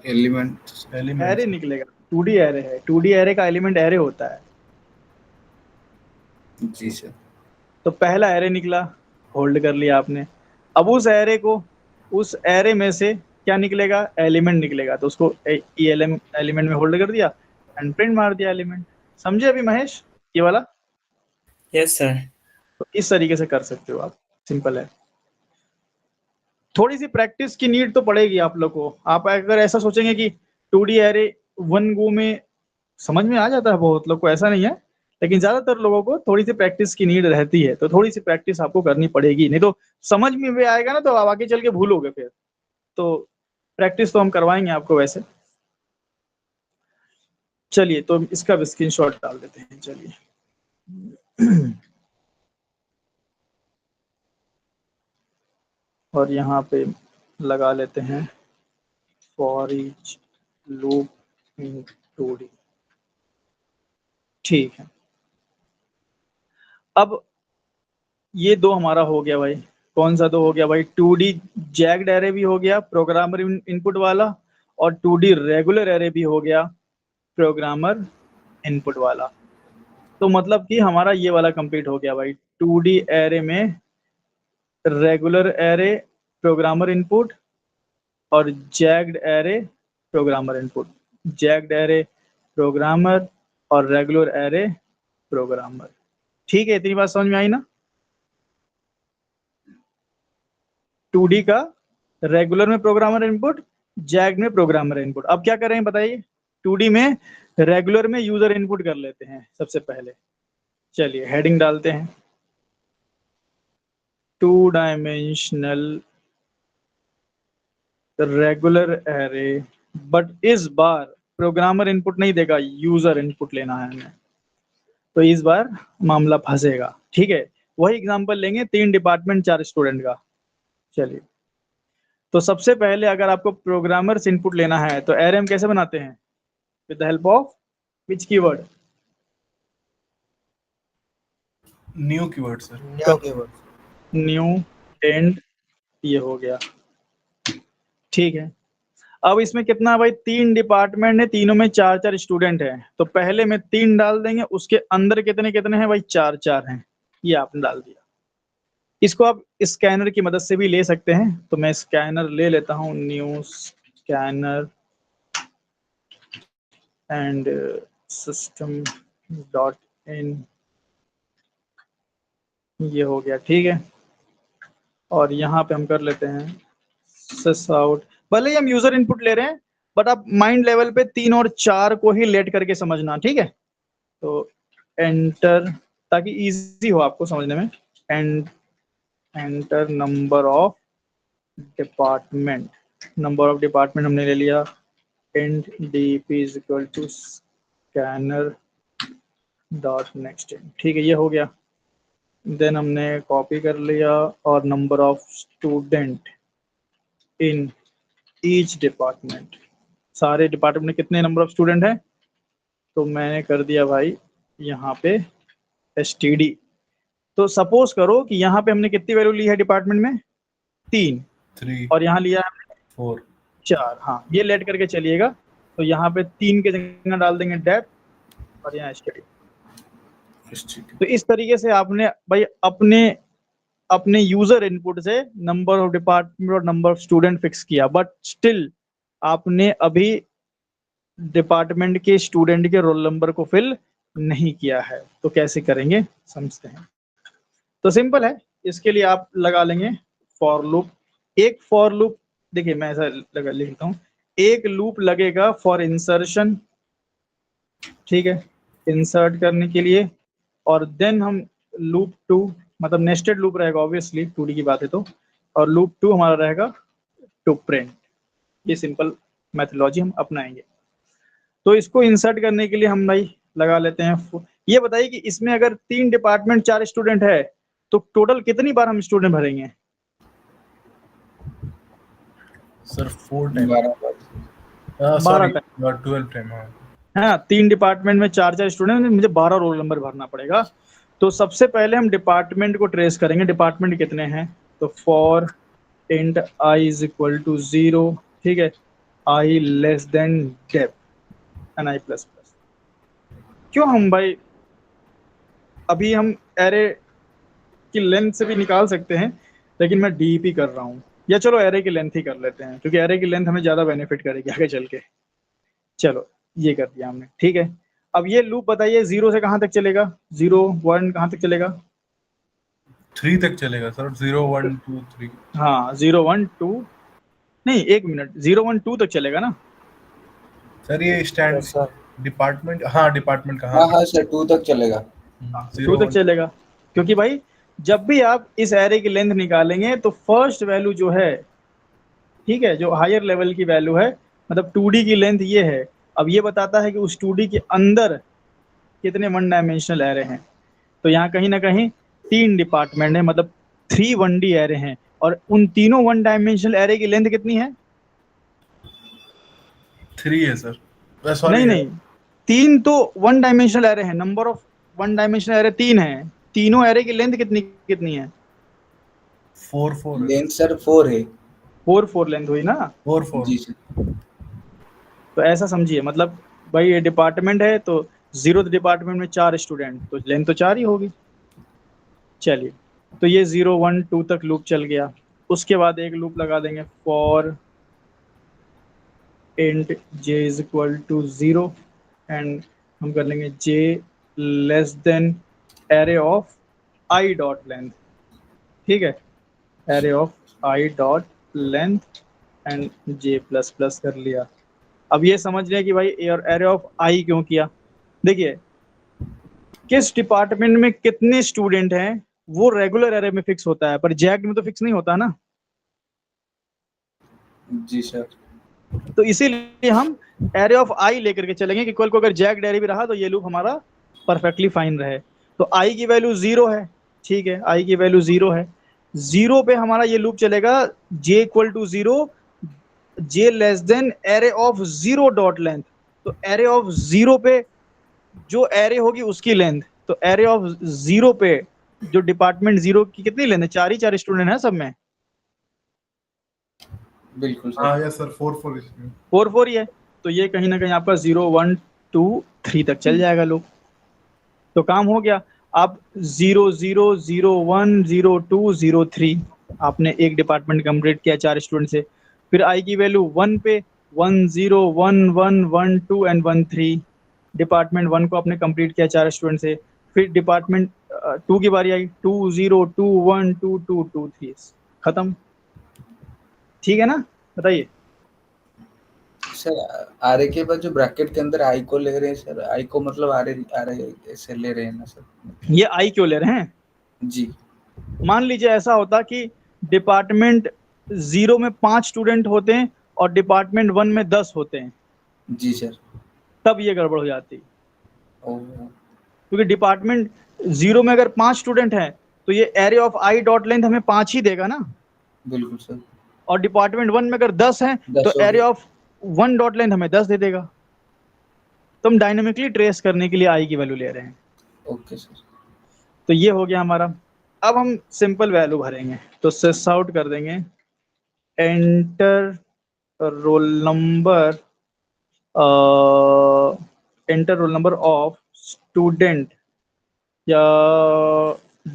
Speaker 3: एलिमेंट
Speaker 1: एरे निकलेगा। 2D एरे है, 2D एरे का एलिमेंट एरे होता है।
Speaker 3: जी सर।
Speaker 1: तो पहला एरे निकला, होल्ड कर लिया आपने। अब उस एरे को, उस एरे में से क्या निकलेगा, एलिमेंट निकलेगा। तो उसको एलिमेंट में होल्ड कर दिया एंड प्रिंट मार दिया एलिमेंट। समझे अभी महेश ये वाला।
Speaker 6: Yes, sir.
Speaker 1: तो इस तरीके से कर सकते हो आप, सिंपल है। थोड़ी सी प्रैक्टिस की नीड तो पड़ेगी आप लोग को। आप अगर ऐसा सोचेंगे कि 2D एरे वन गो में समझ में आ जाता है बहुत लोग को, ऐसा नहीं है, लेकिन ज्यादातर लोगों को थोड़ी सी प्रैक्टिस की नीड रहती है। तो थोड़ी सी प्रैक्टिस आपको करनी पड़ेगी, नहीं तो समझ में भी आएगा ना तो आप आगे चल के भूलोगे फिर। तो प्रैक्टिस तो हम करवाएंगे आपको वैसे। चलिए तो इसका भी स्क्रीनशॉट डाल देते हैं, चलिए। और यहाँ पे लगा लेते हैं for each loop in 2D, ठीक है। अब ये दो हमारा हो गया भाई। कौन सा दो हो गया भाई, 2D जैग्ड एरे भी हो गया प्रोग्रामर इनपुट वाला, और 2D रेगुलर एरे भी हो गया प्रोग्रामर इनपुट वाला। तो मतलब कि हमारा ये वाला कंप्लीट हो गया भाई। 2D एरे में रेगुलर एरे प्रोग्रामर इनपुट और jagged array programmer input. Jagged array programmer और रेगुलर एरे प्रोग्रामर। ठीक है, इतनी बात समझ में आई ना। 2D का रेगुलर में प्रोग्रामर इनपुट, जैग में प्रोग्रामर इनपुट। अब क्या करें बताइए, 2D में रेगुलर में यूजर इनपुट कर लेते हैं सबसे पहले। चलिए हेडिंग डालते हैं, 2 डायमेंशनल रेगुलर एरे, बट इस बार प्रोग्रामर इनपुट नहीं देगा, यूजर इनपुट लेना है हमें। तो इस बार मामला फंसेगा, ठीक है। वही एग्जांपल लेंगे, 3 डिपार्टमेंट 4 स्टूडेंट का। चलिए तो सबसे पहले अगर आपको प्रोग्रामर्स इनपुट लेना है तो एरे हम कैसे बनाते हैं, with the help of which keyword,
Speaker 2: new keyword sir.
Speaker 4: New keyword.
Speaker 1: New and, ये हो गया, ठीक है। अब इसमें कितना भाई, 3 डिपार्टमेंट है, तीनों में 4-4 स्टूडेंट हैं। तो पहले में 3 डाल देंगे, उसके अंदर कितने कितने हैं भाई, 4-4 हैं। ये आपने डाल दिया। इसको आप स्कैनर की मदद से भी ले सकते हैं। तो मैं स्कैनर ले लेता हूँ, new scanner and system dot in, ये हो गया, ठीक है। और यहाँ पे हम कर लेते हैं सिस आउट। भले ही हम यूजर इनपुट ले रहे हैं बट आप माइंड लेवल पे 3 और 4 को ही लेट करके समझना, ठीक है। तो एंटर, ताकि इजी हो आपको समझने में। And enter number of department, number of department हमने ले लिया। And DP is equal to scanner dot next, ठीक है, ये हो गया। देन हमने कॉपी कर लिया, और number of student in each department, सारे डिपार्टमेंट में कितने नंबर ऑफ स्टूडेंट हैं, तो मैंने कर दिया भाई यहाँ पे STD। तो सपोज करो कि यहाँ पे हमने कितनी वैल्यू ली है डिपार्टमेंट में, 3,
Speaker 2: 3
Speaker 1: और यहाँ लिया है
Speaker 2: 4।
Speaker 1: 4। हाँ, ये लेट करके चलिएगा। तो यहाँ पे 3 के जगह डाल देंगे डेप, और यहाँ STD। तो इस तरीके से आपने भाई अपने यूजर इनपुट से नंबर ऑफ डिपार्टमेंट और नंबर ऑफ स्टूडेंट फिक्स किया, बट स्टिल आपने अभी डिपार्टमेंट के स्टूडेंट के रोल नंबर को फिल नहीं किया है। तो कैसे करेंगे समझते हैं। तो सिंपल है, इसके लिए आप लगा लेंगे फॉर लूप। एक फॉर लूप, देखिए मैं ऐसा लगा लिखता हूँ, एक लूप लगेगा फॉर इंसर्शन, ठीक है, इंसर्ट करने के लिए, और देन हम लूप 2, मतलब नेस्टेड लूप रहेगा ऑब्वियसली, 2D की बात है तो, और लूप 2 हमारा रहेगा टू प्रिंट। ये सिंपल मेथोडोलॉजी हम अपनाएंगे। तो इसको इंसर्ट करने के लिए हम भाई लगा लेते हैं। ये बताइए कि इसमें अगर 3 डिपार्टमेंट 4 स्टूडेंट है तो टोटल कितनी बार हम स्टूडेंट भरेंगे?
Speaker 2: Sir 4 time
Speaker 1: 12 time,
Speaker 2: 12 time.
Speaker 1: हाँ, 3 डिपार्टमेंट में 4 स्टूडेंट, मुझे 12 रोल नंबर भरना पड़ेगा। तो सबसे पहले हम डिपार्टमेंट को ट्रेस करेंगे, डिपार्टमेंट कितने हैं। तो for int i is equal to 0, ठीक है, i less than dep and i plus plus. क्यों हम भाई, अभी हम एरे की लेंथ से भी निकाल सकते हैं, लेकिन मैं डीपी कर रहा हूँ, या चलो एरे की लेंथ ही कर लेते हैं, क्योंकि एरे की लेंथ हमें ज्यादा बेनिफिट करेगी आगे चल के। चलो ये कर दिया हमने, ठीक है। अब ये लूप बताइए 0 से कहाँ तक चलेगा, 0 1 कहाँ तक चलेगा?
Speaker 2: 3 तक चलेगा सर, 0 1 2 3।
Speaker 1: हाँ 0 1 2, नहीं 1 मिनट, 0 1 2 तक चलेगा ना
Speaker 2: सर? ये स्टैंड
Speaker 3: सर
Speaker 2: डिपार्टमेंट, हाँ डिपार्टमेंट का,
Speaker 3: हाँ हाँ सर 2 तक चलेगा।
Speaker 1: 2 तक चलेगा, क्योंकि भाई जब भी आप इस एरे की लेंथ निकालेंगे तो फर्स्ट वैल्यू जो है, ठीक है, जो हायर लेवल की वैल्यू है, मतलब 2D की लेंथ ये है। अब ये बताता है कि उस 2D के अंदर कितने 1 डायमेंशनल एरे हैं। तो यहाँ कहीं ना कहीं 3 डिपार्टमेंट है, मतलब 3 1D एरे हैं, और उन तीनों 1 डायमेंशनल एरे की लेंथ कितनी है?
Speaker 2: 3 है सर।
Speaker 1: नहीं नहीं, 3 तो 1 डायमेंशनल एरे है, नंबर ऑफ 1 डायमेंशनल एरे 3 है, तीनों एरे की लेंथ कितनी कितनी है?
Speaker 2: 4 4
Speaker 3: लेंथ सर 4 है।
Speaker 1: 4 लेंथ हुई ना?
Speaker 2: 4 4
Speaker 3: जी सर।
Speaker 1: तो ऐसा समझिए, मतलब भाई ये डिपार्टमेंट है, तो 0th डिपार्टमेंट में 4 स्टूडेंट, तो लेंथ तो 4 ही होगी। चलिए, तो ये 0 1 2 तक लूप चल गया। उसके बाद एक लूप लगा देंगे for int j is equal to 0, and हम कर लेंगे j less than array of i dot length, ठीक है, array of i dot length and j plus plus कर लिया। अब ये समझ लें कि भाई एरे ऑफ i क्यों किया। देखिए, किस डिपार्टमेंट में कितने स्टूडेंट हैं वो रेगुलर एरे में फिक्स होता है, पर जैक्ड में तो फिक्स नहीं होता ना।
Speaker 3: जी सर।
Speaker 1: तो इसीलिए हम एरे ऑफ i लेकर के चलेंगे कि कल को अगर जैक्ड एरे भी रहा तो ये लूप हमारा परफेक्टली फाइन रहे। तो i की वैल्यू 0 है, ठीक है, i की वैल्यू 0 है, 0 पे हमारा ये लूप चलेगा j equal to 0, j less than array of 0 dot length. तो एरे ऑफ 0 पे जो एरे होगी उसकी लेंथ, तो एरे ऑफ 0 पे जो डिपार्टमेंट 0 की कितनी लेंथ है, 4 ही 4 स्टूडेंट है सब में।
Speaker 3: बिल्कुल सर।
Speaker 2: हाँ यस सर, 4 4 इसमें
Speaker 1: 4 4 ही है, तो ये कहीं ना कहीं आपका 0 1 2 3 तक चल जाएगा लोग। तो काम हो गया। आप 0 0 0 1 0 2 0 3 आपने एक डिपार्टमेंट कंप्लीट किया 4 स्टूडेंट से। फिर आई की वैल्यू 1 पे 1 0 1 1 1 2 एंड 1 3, डिपार्टमेंट 1 को आपने कंप्लीट किया 4 स्टूडेंट से। फिर डिपार्टमेंट 2 की बारी आई, 2 0 2 1 2 2 2 3, खत्म। ठीक है ना, बताइए।
Speaker 3: सर आरे के बाद जो ब्रैकेट के अंदर आई को ले रहे हैं सर, आई को मतलब आरे आरे ऐसे ले रहे हैं ना सर?
Speaker 1: ये आई क्यों ले रहे हैं?
Speaker 3: जी।
Speaker 1: मान लीजिए ऐसा होता कि डिपार्टमेंट 0 में 5 स्टूडेंट होते हैं और डिपार्टमेंट 1 में 10 होते हैं,
Speaker 3: जी सर।
Speaker 1: तब ये गड़बड़ हो जाती,
Speaker 3: ओह,
Speaker 1: क्योंकि डिपार्टमेंट 0 में अगर 5 स्टूडेंट हैं तो ये array of I dot length हमें 5 ही देगा ना,
Speaker 3: बिल्कुल सर।
Speaker 1: और डिपार्टमेंट 1 में अगर 10 है
Speaker 3: 10
Speaker 1: तो एरे ऑफ 1 डॉट लेंथ हमें 10 दे देगा। तो हम डायनेमिकली ट्रेस करने के लिए आई की वैल्यू ले रहे हैं।
Speaker 3: Okay sir.
Speaker 1: तो ये हो गया हमारा। अब हम सिंपल वैल्यू भरेंगे, तो सिस आउट कर देंगे, enter roll number, enter roll number of student या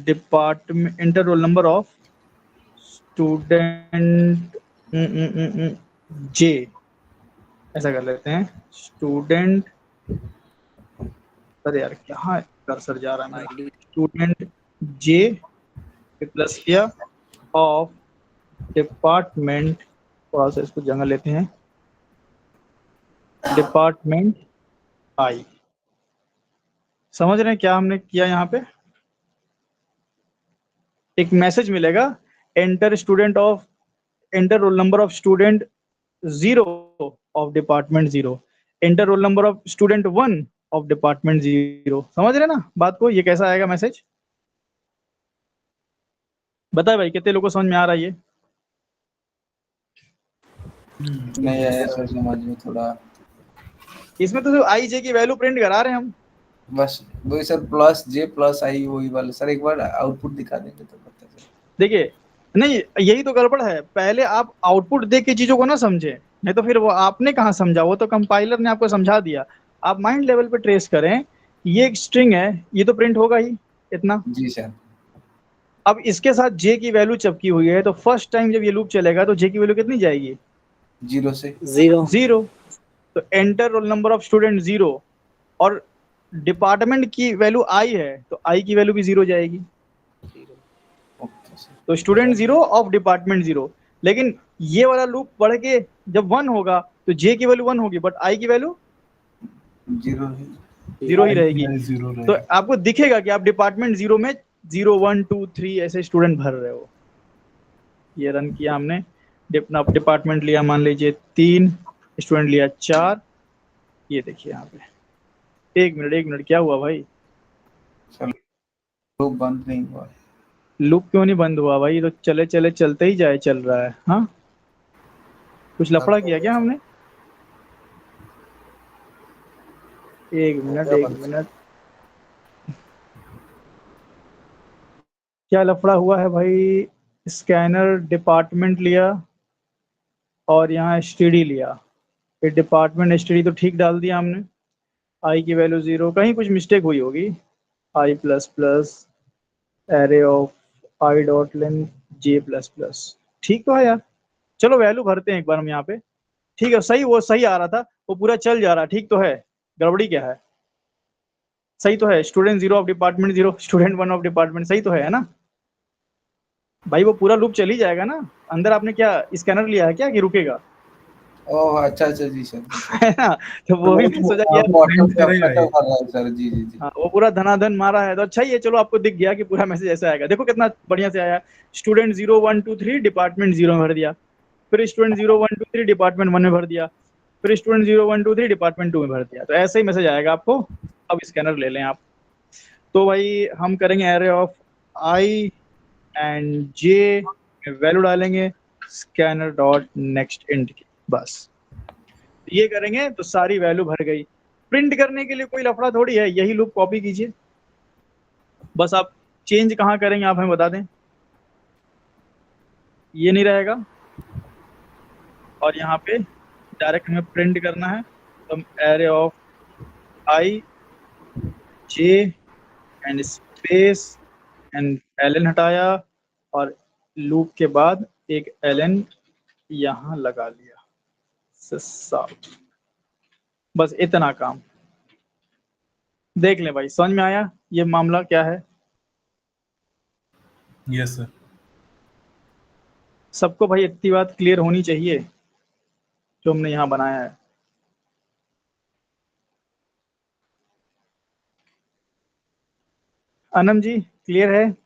Speaker 1: department, enter roll number of student j, ऐसा कर लेते हैं, स्टूडेंट, अरे यार कहाँ कर्सर जा रहा है मेरा, स्टूडेंट जे प्लस किया ऑफ डिपार्टमेंट, थोड़ा सा इसको जगह लेते हैं, डिपार्टमेंट आई। समझ रहे हैं क्या हमने किया? यहाँ पे एक मैसेज मिलेगा, enter student of, enter roll number of student 0 of department 0, enter roll number of student 1 of department 0। समझ रहे ना बात को? ये कैसा आएगा मैसेज? बताए भाई, कितने लोगों को समझ में आ रहा है ये?
Speaker 3: नहीं आया सर समझ में थोड़ा।
Speaker 1: इसमें तो आई जे की वैल्यू प्रिंट करा रहे हैं हम।
Speaker 3: बस वही सर, प्लस जे प्लस आई वही वाला सर। एक बार आउटपुट दिखा देंगे तो पता चले।
Speaker 1: देखिए, नहीं यही तो गड़बड़ है, पहले आप आउटपुट देख के चीजों को ना समझे, नहीं तो फिर वो आपने कहाँ समझा, वो तो कंपाइलर ने आपको समझा दिया। आप माइंड लेवल पे ट्रेस करें, ये एक स्ट्रिंग है, ये तो प्रिंट होगा ही इतना।
Speaker 3: जी सर।
Speaker 1: अब इसके साथ जे की वैल्यू चिपकी हुई है, तो फर्स्ट टाइम जब ये लूप चलेगा तो जे की वैल्यू कितनी जाएगी?
Speaker 3: 0 से
Speaker 1: 0। तो enter roll number of student 0, और डिपार्टमेंट की वैल्यू आई है, तो आई की वैल्यू भी 0 जाएगी।
Speaker 3: Okay sir.
Speaker 1: तो स्टूडेंट 0 ऑफ डिपार्टमेंट 0। लेकिन ये वाला लूप बढ़ के जब 1 होगा तो जे की वैल्यू 1 होगी, बट आई की वैल्यू 0 ही रहेगी। तो आपको दिखेगा कि आप डिपार्टमेंट 0 में 0 1 2 3 ऐसे स्टूडेंट भर रहे हो। ये रन किया हमने, डिपार्टमेंट लिया मान लीजिए 3, स्टूडेंट लिया 4। ये देखिए यहाँ पे, एक मिनट क्या हुआ भाई?
Speaker 3: लूप बंद नहीं हुआ।
Speaker 1: लूप क्यों नहीं बंद हुआ भाई? तो चलते ही जाए, चल रहा है। हाँ, कुछ लफड़ा किया क्या हमने? एक मिनट, क्या लफड़ा हुआ है भाई? स्कैनर डिपार्टमेंट लिया और यहाँ एसटीडी लिया, फिर डिपार्टमेंट एसटीडी तो ठीक डाल दिया हमने, आई की वैल्यू 0, कहीं कुछ मिस्टेक हुई होगी। I plus plus array of I dot length J plus plus, ठीक तो है यार। चलो वैल्यू भरते हैं एक बार हम यहाँ पे। ठीक है, सही, वो सही आ रहा था, वो पूरा चल जा रहा, ठीक तो है। गड़बड़ी क्या है? सही तो है, student 0 of department 0, student 1 of department, सही तो है ना भाई? वो पूरा लूप चल ही जाएगा ना। अंदर आपने क्या स्कैनर लिया है क्या कि रुकेगा?
Speaker 3: ओह अच्छा जी सर।
Speaker 1: है ना? तो वो भी मैं सोचा कि यार
Speaker 3: सर जी।
Speaker 1: हाँ, वो पूरा धनाधन मारा है तो अच्छा ही है। चलो आपको दिख गया कि पूरा मैसेज ऐसा आएगा। देखो कितना बढ़िया से आया, स्टूडेंट 0 1 2 3 डिपार्टमेंट 0 में भर दिया, फिर स्टूडेंट 0 1 2 3 डिपार्टमेंट 1 में भर दिया, फिर स्टूडेंट 0 1 2 3 डिपार्टमेंट 2 में भर दिया। तो ऐसे ही मैसेज आएगा आपको। अब स्कैनर ले लें आप। तो भाई हम करेंगे array of I and J, value डालेंगे स्कैनर डॉट नेक्स्ट इंट की, बस ये करेंगे तो सारी वैल्यू भर गई। प्रिंट करने के लिए कोई लफड़ा थोड़ी है, यही लूप कॉपी कीजिए, बस आप चेंज कहाँ करेंगे आप हमें बता दें। ये नहीं रहेगा, और यहाँ पे डायरेक्ट हमें प्रिंट करना है, तो हम array of I J and space and एलन हटाया, और लूप के बाद एक एलन यहाँ लगा लिया, बस इतना काम। देख लें भाई, समझ में आया ये मामला क्या है?
Speaker 2: Yes sir.
Speaker 1: सबको भाई इतनी बात क्लियर होनी चाहिए जो हमने यहाँ बनाया है। अनम जी क्लियर है?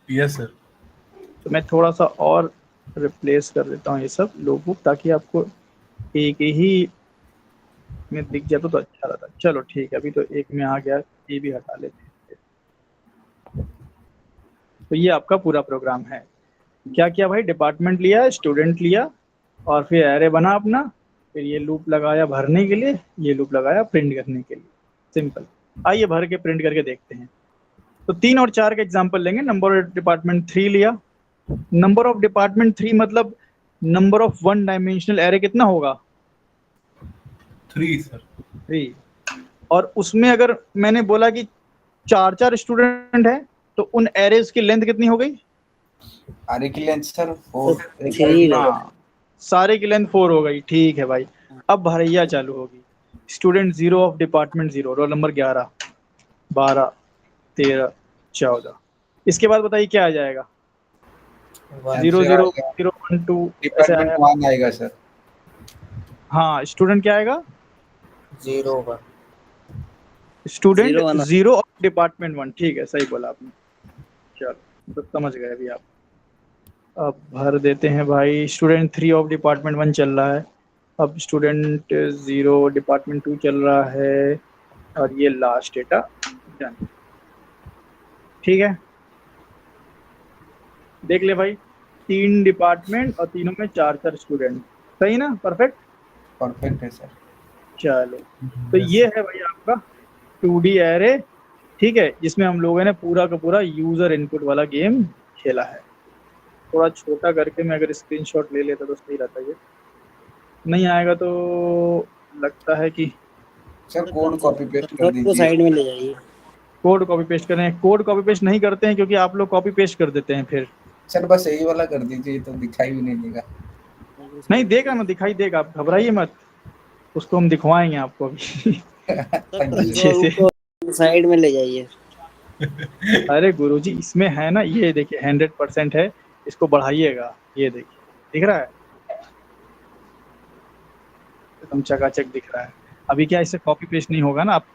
Speaker 2: Yes sir.
Speaker 1: तो मैं थोड़ा सा और रिप्लेस कर देता हूँ ये सब लोगों, ताकि आपको एक ही में दिख जाए तो अच्छा रहता। चलो ठीक है, अभी तो एक में आ गया, ये भी हटा लेते हैं। तो ये आपका पूरा प्रोग्राम है। क्या किया भाई, डिपार्टमेंट लिया, स्टूडेंट लिया, और फिर एरे बना अपना, फिर ये लूप लगाया भरने के लिए, ये लूप लगाया प्रिंट करने के लिए। सिंपल। आइए भर के प्रिंट करके देखते हैं। तो 3 और 4 का एग्जांपल लेंगे। नंबर ऑफ डिपार्टमेंट 3 लिया। नंबर ऑफ डिपार्टमेंट 3 मतलब number of one dimensional array कितना होगा?
Speaker 2: 3 सर।
Speaker 1: 3। और उसमें अगर मैंने बोला कि 4 स्टूडेंट है, तो उन एरेज की लेंथ कितनी हो गई?
Speaker 3: आरे की लेंथ सर 4।
Speaker 1: हाँ, सारे की लेंथ 4 हो गई। ठीक है भाई। अब भरैया चालू होगी। Student 0 of department 0, roll number 11, 12, 13, 14। इसके बाद बताइए क्या आ जाएगा? 0 0 0 1 2 ऐसे
Speaker 3: डिपार्टमेंट
Speaker 1: आएगा।
Speaker 3: 1 आएगा सर।
Speaker 1: हाँ, स्टूडेंट क्या आएगा?
Speaker 4: 0 1।
Speaker 1: Student 0 of department 1। ठीक है, सही बोला आपने। चलो, तो समझ गए अभी आप। अब भर देते हैं भाई। स्टूडेंट 3 ऑफ डिपार्टमेंट 1 चल रहा है। अब स्टूडेंट 0 डिपार्टमेंट 2 चल रहा है, और ये लास्ट डेटा डन। ठीक है, देख ले भाई, 3 डिपार्टमेंट और तीनों में 4 स्टूडेंट। सही ना? परफेक्ट।
Speaker 3: परफेक्ट है सर।
Speaker 1: चलो, तो ये है भाई आपका 2D एरे। ठीक है, जिसमें हम लोगों ने पूरा का पूरा यूजर इनपुट वाला गेम खेला है। थोड़ा छोटा करके मैं अगर स्क्रीनशॉट ले लेता तो सही रहता। ये नहीं आएगा तो लगता है कि
Speaker 3: सर कोड कॉपी पेस्ट कर दीजिए।
Speaker 5: साइड में ले जाइए।
Speaker 1: कोड कॉपी पेस्ट करें। कोड कॉपी पेस्ट नहीं करते हैं क्योंकि आप लोग कॉपी पेस्ट कर देते हैं फिर।
Speaker 3: सर बस यही वाला कर दीजिए तो दिखाई भी नहीं देगा।
Speaker 1: नहीं देगा ना, दिखाई देगा, आप घबराइए मत, उसको हम दिखवाएंगे आपको अभी अच्छे से।
Speaker 5: साइड में ले जाइए।
Speaker 1: अरे गुरुजी, इसमें है ना, ये देखिए 100% है। इसको बढ़ाइएगा, ये देखिए, दिख रहा है एकदम चकाचक दिख रहा है। अभी क्या इससे कॉपी पेस्ट नहीं होगा ना। आप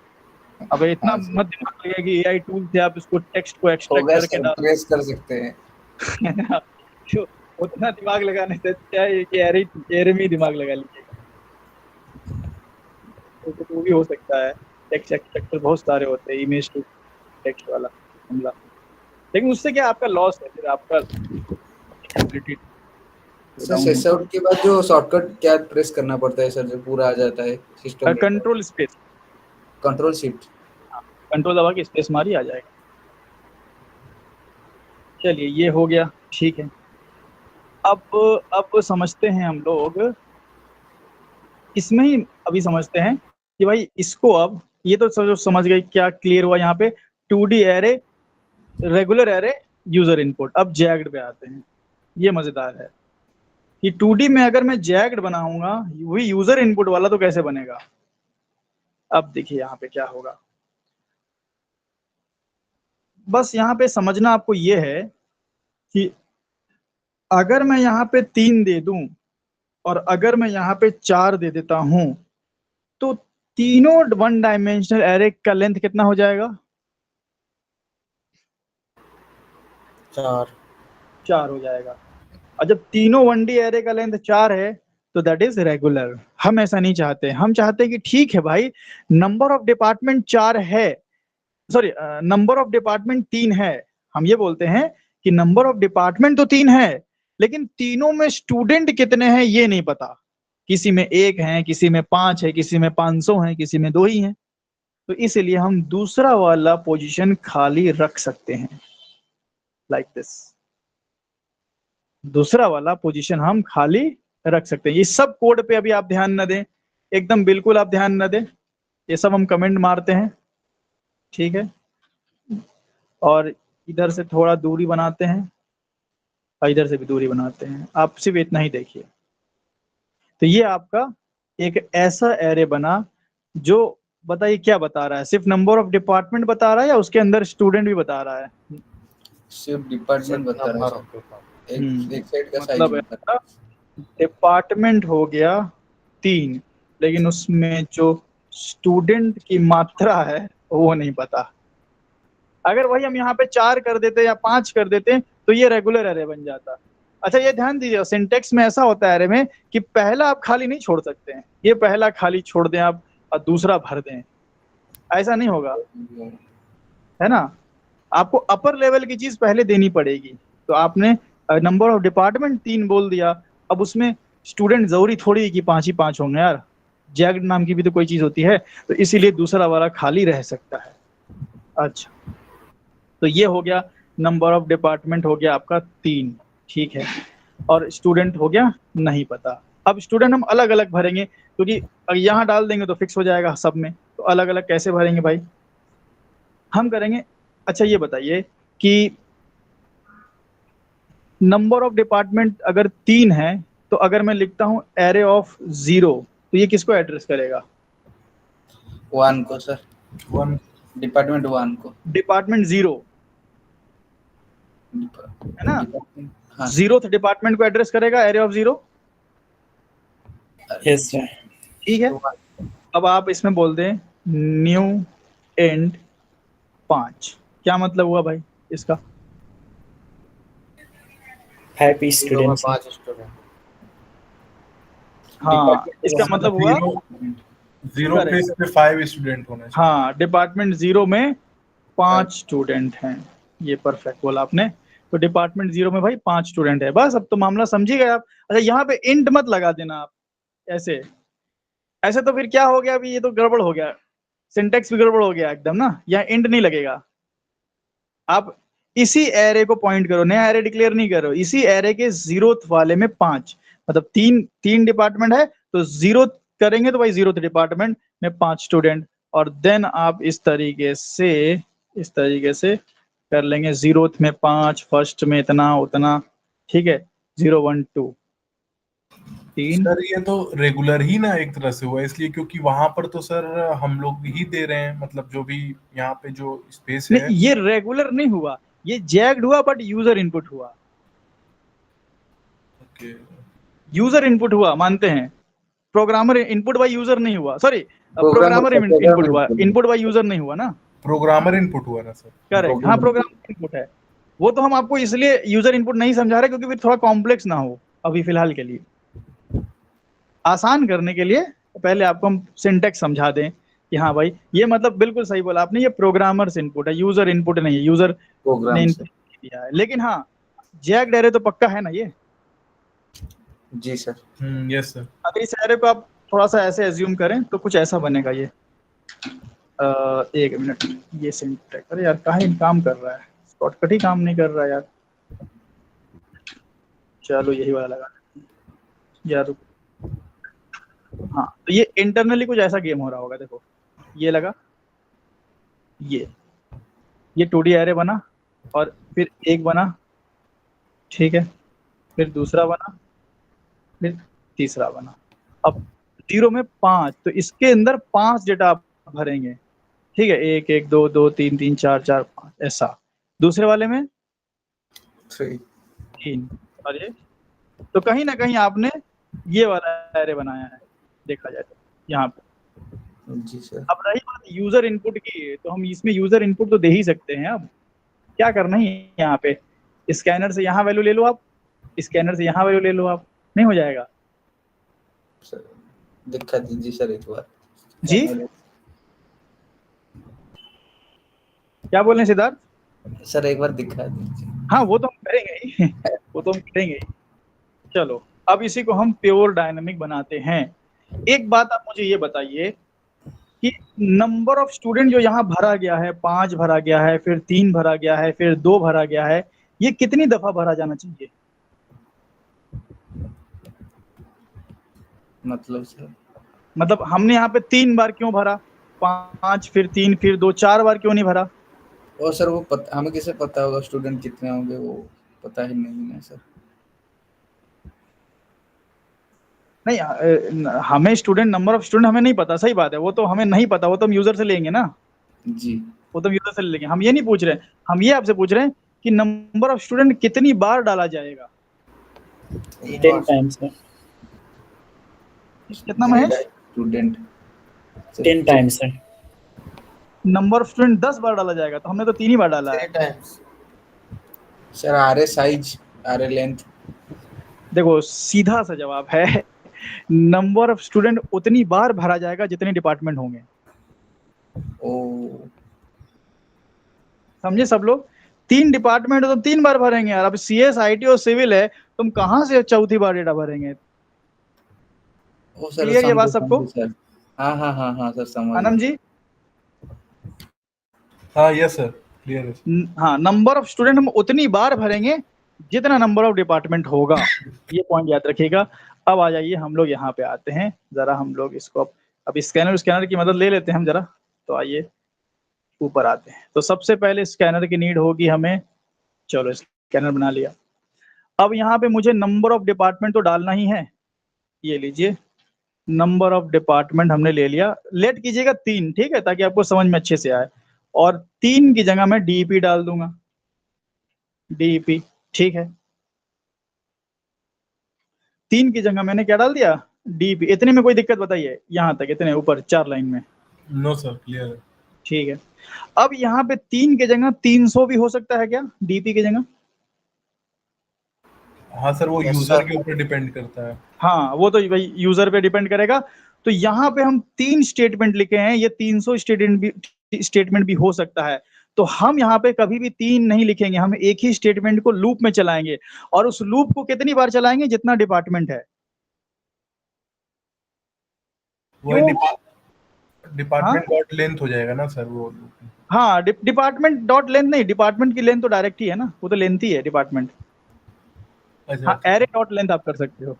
Speaker 1: अब इतना मत दिमाग लगे कि एआई टूल से आप इसको टेक्स्ट को एक्सट्रैक्ट करके डाल
Speaker 3: ट्रेस कर सकते हैं।
Speaker 1: जो उतना दिमाग लगाने से अच्छा है कि एरे में ही दिमाग लगा लीजिएगा। तो वो भी हो सकता है। टेक्स्ट एक्सट्रैक्टर बहुत सारे होते हैं, इमेज टू टेक्स्ट वाला हमला। लेकिन उससे क्या आपका लॉस है, फिर आपका एबिलिटी।
Speaker 3: सर सेसआउट के बाद जो शॉर्टकट क्या प्रेस करना पड़ता है सर, जो पूरा आ जाता है system?
Speaker 1: Control space,
Speaker 3: control shift.
Speaker 1: Control दबा के स्पेस मारी आ जाएगा। चलिए, ये हो गया। ठीक है, अब समझते हैं हम लोग इसमें ही। अभी समझते हैं कि भाई इसको, अब ये तो समझ गए क्या क्लियर हुआ यहाँ पे। 2D array, regular array, user input. अब जैग्ड पे आते हैं। ये मजेदार है कि 2D में अगर मैं जैग्ड बनाऊंगा वही यूजर इनपुट वाला, तो कैसे बनेगा? अब देखिए यहाँ पे क्या होगा। बस यहाँ पे समझना आपको ये है कि अगर मैं यहाँ पे 3 दे दूं और अगर मैं यहाँ पे 4 दे देता हूं, तो तीनों वन डायमेंशनल एरे का लेंथ कितना हो जाएगा? 4 हो जाएगा। और जब तीनों 1D एरे का लेंथ 4 है तो दैट इज रेगुलर। हम ऐसा नहीं चाहते। हम चाहते हैं कि ठीक है भाई, नंबर ऑफ डिपार्टमेंट 4 है, सॉरी नंबर ऑफ डिपार्टमेंट 3 है। हम ये बोलते हैं कि नंबर ऑफ डिपार्टमेंट तो 3 है, लेकिन तीनों में स्टूडेंट कितने हैं ये नहीं पता। किसी में 1 है, किसी में 5 है, किसी में 500 है, किसी में 2 ही है। तो इसलिए हम दूसरा वाला पोजीशन खाली रख सकते हैं, लाइक दिस। दूसरा वाला पोजीशन हम खाली रख सकते हैं। ये सब कोड पे अभी आप ध्यान न दें, एकदम बिल्कुल आप ध्यान न दें। ये सब हम कमेंट मारते हैं, ठीक है। और इधर से थोड़ा दूरी बनाते हैं और इधर से भी दूरी बनाते हैं। आप सिर्फ इतना ही देखिए। तो ये आपका एक ऐसा एरे बना जो, बताइए क्या बता रहा है? सिर्फ नंबर ऑफ डिपार्टमेंट बता रहा है या उसके अंदर स्टूडेंट भी बता रहा है?
Speaker 3: सिर्फ डिपार्टमेंट बता रहा है। एक साइड का साइज
Speaker 1: मतलब डिपार्टमेंट हो गया 3, लेकिन उसमें जो स्टूडेंट की मात्रा है वो नहीं पता। अगर वही हम यहाँ पे 4 कर देते या 5 कर देते तो ये रेगुलर एरे बन जाता। अच्छा, ये ध्यान दीजिए, सिंटेक्स में ऐसा होता है एरे में कि पहला आप खाली नहीं छोड़ सकते हैं। ये पहला खाली छोड़ दें आप और दूसरा भर दें, ऐसा नहीं होगा, है ना। आपको अपर लेवल की चीज पहले देनी पड़ेगी। तो आपने नंबर ऑफ डिपार्टमेंट 3 बोल दिया, अब उसमें स्टूडेंट जरूरी थोड़ी है कि 5 ही 5 होंगे यार, जैग नाम की भी तो कोई चीज होती है, तो इसीलिए दूसरा वाला खाली रह सकता है। अच्छा, तो ये हो गया नंबर ऑफ डिपार्टमेंट हो गया आपका 3, ठीक है, और स्टूडेंट हो गया नहीं पता। अब स्टूडेंट हम अलग अलग भरेंगे, क्योंकि यहाँ डाल देंगे तो फिक्स हो जाएगा सब में, तो अलग अलग कैसे भरेंगे भाई, हम करेंगे। अच्छा ये बताइए कि नंबर ऑफ डिपार्टमेंट अगर 3 है, तो अगर मैं लिखता हूं एरे ऑफ 0, तो ये किसको एड्रेस करेगा?
Speaker 3: 1 को सर,
Speaker 2: 1
Speaker 3: डिपार्टमेंट 1 को,
Speaker 1: डिपार्टमेंट 0 है ना,
Speaker 3: हाँ
Speaker 1: 0th डिपार्टमेंट को एड्रेस करेगा एरे ऑफ 0।
Speaker 6: Yes sir.
Speaker 1: ठीक है, अब आप इसमें बोल दें न्यू एंड 5, क्या मतलब हुआ भाई इसका?
Speaker 6: 5 स्टूडेंट्स।
Speaker 4: 5 स्टूडेंट।
Speaker 1: हाँ, इसका मतलब हुआ
Speaker 2: 0 प्लेस पे 5 स्टूडेंट होने चाहिए।
Speaker 1: हाँ, डिपार्टमेंट 0 में 5 स्टूडेंट हैं, ये परफेक्ट बोला आपने। तो डिपार्टमेंट 0 में भाई 5 स्टूडेंट है, बस अब तो मामला समझी गए आप। अच्छा, यहाँ पे इंट मत लगा देना आप, ऐसे ऐसे तो फिर क्या हो गया, अभी ये तो गड़बड़ हो गया, सिंटेक्स भी गड़बड़ हो गया एकदम ना, यहाँ इंट नहीं लगेगा। आप इसी एरे को पॉइंट करो, नया एरे डिक्लेयर नहीं करो, इसी एरे के 0th वाले में 5, मतलब तीन डिपार्टमेंट है, तो 0 करेंगे तो भाई 0th डिपार्टमेंट में 5 स्टूडेंट, और देन आप इस तरीके से कर लेंगे, 0th में 5, फर्स्ट में इतना उतना, ठीक है, 0 1 2 3।
Speaker 2: सर ये तो रेगुलर ही ना एक तरह से हुआ, इसलिए क्योंकि वहां पर तो सर हम लोग ही दे रहे हैं, मतलब जो भी यहाँ पे जो स्पेस है।
Speaker 1: नहीं, ये रेगुलर नहीं हुआ, ये जैग्ड हुआ, बट यूजर इनपुट हुआ।
Speaker 2: ओके,
Speaker 1: यूजर इनपुट हुआ, मानते हैं, प्रोग्रामर इनपुट बाय यूजर नहीं हुआ, सॉरी
Speaker 3: Programmer
Speaker 1: प्रोग्रामर
Speaker 3: का
Speaker 1: इनपुट हुआ,
Speaker 3: input।
Speaker 1: इनपुट बाय यूजर नहीं हुआ ना।
Speaker 2: प्रोग्रामर इनपुट हुआ ना सर।
Speaker 1: करेक्ट, हाँ, प्रोग्रामर इनपुट है। वो तो हम आपको इसलिए यूजर इनपुट नहीं समझा रहे क्योंकि फिर थोड़ा कॉम्प्लेक्स ना हो अभी फिलहाल के लिए, आसान करने के लिए पहले आपको हम सिंटेक्स समझा दें कि हाँ भाई ये मतलब बिल्कुल सही बोला आपने, ये प्रोग्रामर्स इनपुट है, यूजर इनपुट नहीं है, यूजर ने
Speaker 3: प्रोग्राम
Speaker 1: इनपुट दिया है। लेकिन हाँ, जैग्ड एरे तो पक्का है ना ये।
Speaker 3: जी सर।
Speaker 2: Yes sir.
Speaker 1: अगर इस एरे को आप थोड़ा सा ऐसे एज्यूम करें तो कुछ ऐसा बनेगा ये। एक मिनट, ये सिंटेक्स, अरे यार कहीं काम कर रहा है, शॉर्टकट ही काम नहीं कर रहा है यार, चलो यही वाला लगा यार। हाँ, तो ये इंटरनली कुछ ऐसा गेम हो रहा होगा, देखो ये लगा, ये 2D एरे बना, और फिर एक बना, ठीक है, फिर दूसरा बना, फिर तीसरा बना। अब 0 में 5, तो इसके अंदर 5 डेटा आप भरेंगे, ठीक है, 1 1 2 2 3 3 4 4 5 ऐसा। दूसरे वाले में 3, और ये, तो कहीं ना कहीं आपने ये वाला एरे बनाया है, देखा जाए तो यहाँ पे।
Speaker 3: जी सर।
Speaker 1: अब रही बात यूजर इनपुट की, तो हम इसमें यूजर इनपुट तो दे ही सकते हैं। अब क्या करना है यहाँ पे, स्कैनर से यहाँ वैल्यू ले लो आप, स्कैनर से यहाँ वैल्यू ले लो आप, नहीं हो जाएगा?
Speaker 3: सर दिखा दीजिए सर एक बार।
Speaker 1: जी क्या बोल रहे हैं सिद्धार्थ?
Speaker 3: सर एक बार दिखा दीजिए।
Speaker 1: हाँ, वो तो हम करेंगे ही वो तो हम करेंगे ही। चलो, अब इसी को हम प्योर डायनामिक बनाते हैं। एक बात आप मुझे ये बताइए कि नंबर ऑफ स्टूडेंट जो यहाँ भरा गया है, 5 भरा गया है, फिर 3 भरा गया है, फिर 2 भरा गया है, ये कितनी दफा भरा जाना चाहिए?
Speaker 3: मतलब सर,
Speaker 1: मतलब हमने यहाँ पे 3 बार क्यों भरा, 5 फिर 3 फिर 2, 4 बार क्यों नहीं भरा?
Speaker 3: और सर वो हमें कैसे पता होगा स्टूडेंट कितने होंगे, वो पता ही नहीं है सर।
Speaker 1: नहीं, हमें स्टूडेंट, नंबर ऑफ स्टूडेंट हमें नहीं पता, सही बात है, वो तो हमें नहीं पता, वो तो हम यूजर से लेंगे ना।
Speaker 3: जी,
Speaker 1: वो तो हम यूजर से ले लेंगे, हम ये नहीं पूछ रहे हैं, हम ये आपसे पूछ रहे हैं कि नंबर ऑफ स्टूडेंट कितनी बार डाला जाएगा?
Speaker 6: 10 टाइम्स सर।
Speaker 1: कितना Mahesh?
Speaker 3: Student
Speaker 6: 10 times sir.
Speaker 1: Number of student 10 बार डाला जाएगा, तो हमने तो 3 ही बार डाला है।
Speaker 4: 3 टाइम्स।
Speaker 3: सर आरे साइज, आरे लेंथ।
Speaker 1: देखो सीधा सा जवाब है, नंबर ऑफ स्टूडेंट उतनी बार भरा जाएगा जितने डिपार्टमेंट होंगे।
Speaker 3: ओ
Speaker 1: समझे सब लोग? 3 डिपार्टमेंट है तो 3 बार भरेंगे यार। अब CS, IT और सिविल है, तुम कहाँ से चौथी बार डेटा भरेंगे?
Speaker 3: ओ सर
Speaker 1: क्लियर ये बात
Speaker 3: समझे
Speaker 1: सबको?
Speaker 3: समझे सर। हाँ हाँ हाँ हाँ सर समझ
Speaker 1: आनंद
Speaker 3: गए।
Speaker 1: जी?
Speaker 2: हाँ यस सर, क्लियर है।
Speaker 1: हाँ, नंबर ऑफ स्टूडेंट हम उतनी बार भरेंगे जितना नंबर ऑफ डिपार्टमेंट होगा, ये पॉइंट याद रखिएगा। अब आ जाइए हम लोग यहाँ पे आते हैं जरा, हम लोग इसको अब स्कैनर की मदद ले लेते हैं हम जरा। तो आइए ऊपर आते हैं। तो सबसे पहले स्कैनर की नीड होगी हमें। चलो स्कैनर बना लिया। अब यहाँ पे मुझे नंबर ऑफ डिपार्टमेंट तो डालना ही है। ये लीजिए, नंबर ऑफ डिपार्टमेंट हमने ले लिया। लेट कीजिएगा 3, ठीक है, ताकि आपको समझ में अच्छे से आए। और 3 की जगह मैं DEP डाल दूंगा, DEP, ठीक है। 3 की जगह मैंने क्या डाल दिया? DEP। इतने में कोई दिक्कत बताइए? यहाँ तक, इतने ऊपर 4 लाइन में?
Speaker 2: नो सर, क्लियर है।
Speaker 1: ठीक है। अब यहाँ पे 3 की जगह 300 भी हो सकता है क्या, DEP की जगह?
Speaker 2: हाँ सर, वो
Speaker 4: Yes,
Speaker 2: यूजर
Speaker 4: sir.
Speaker 2: के ऊपर डिपेंड करता है।
Speaker 1: हाँ, वो तो भाई यूजर पे डिपेंड करेगा। तो यहाँ पे हम 3 स्टेटमेंट लिखे हैं, ये 300 स्टेटमेंट भी हो सकता है। तो हम यहाँ पे कभी भी 3 नहीं लिखेंगे, हम एक ही स्टेटमेंट को लूप में चलाएंगे। और उस लूप को कितनी बार चलाएंगे? जितना डिपार्टमेंट है।
Speaker 2: वो
Speaker 1: क्यों?
Speaker 2: डिपार्टमेंट डॉट लेंथ हो जाएगा ना सर वो।
Speaker 1: हाँ, डिपार्टमेंट डॉट लेंथ नहीं, डिपार्टमेंट की लेंथ तो डायरेक्ट ही है ना, वो तो लेंथ ही है डिपार्टमेंट।
Speaker 2: अच्छा
Speaker 1: हाँ,
Speaker 2: अच्छा।
Speaker 1: एरे डॉट लेंथ आप कर सकते हो,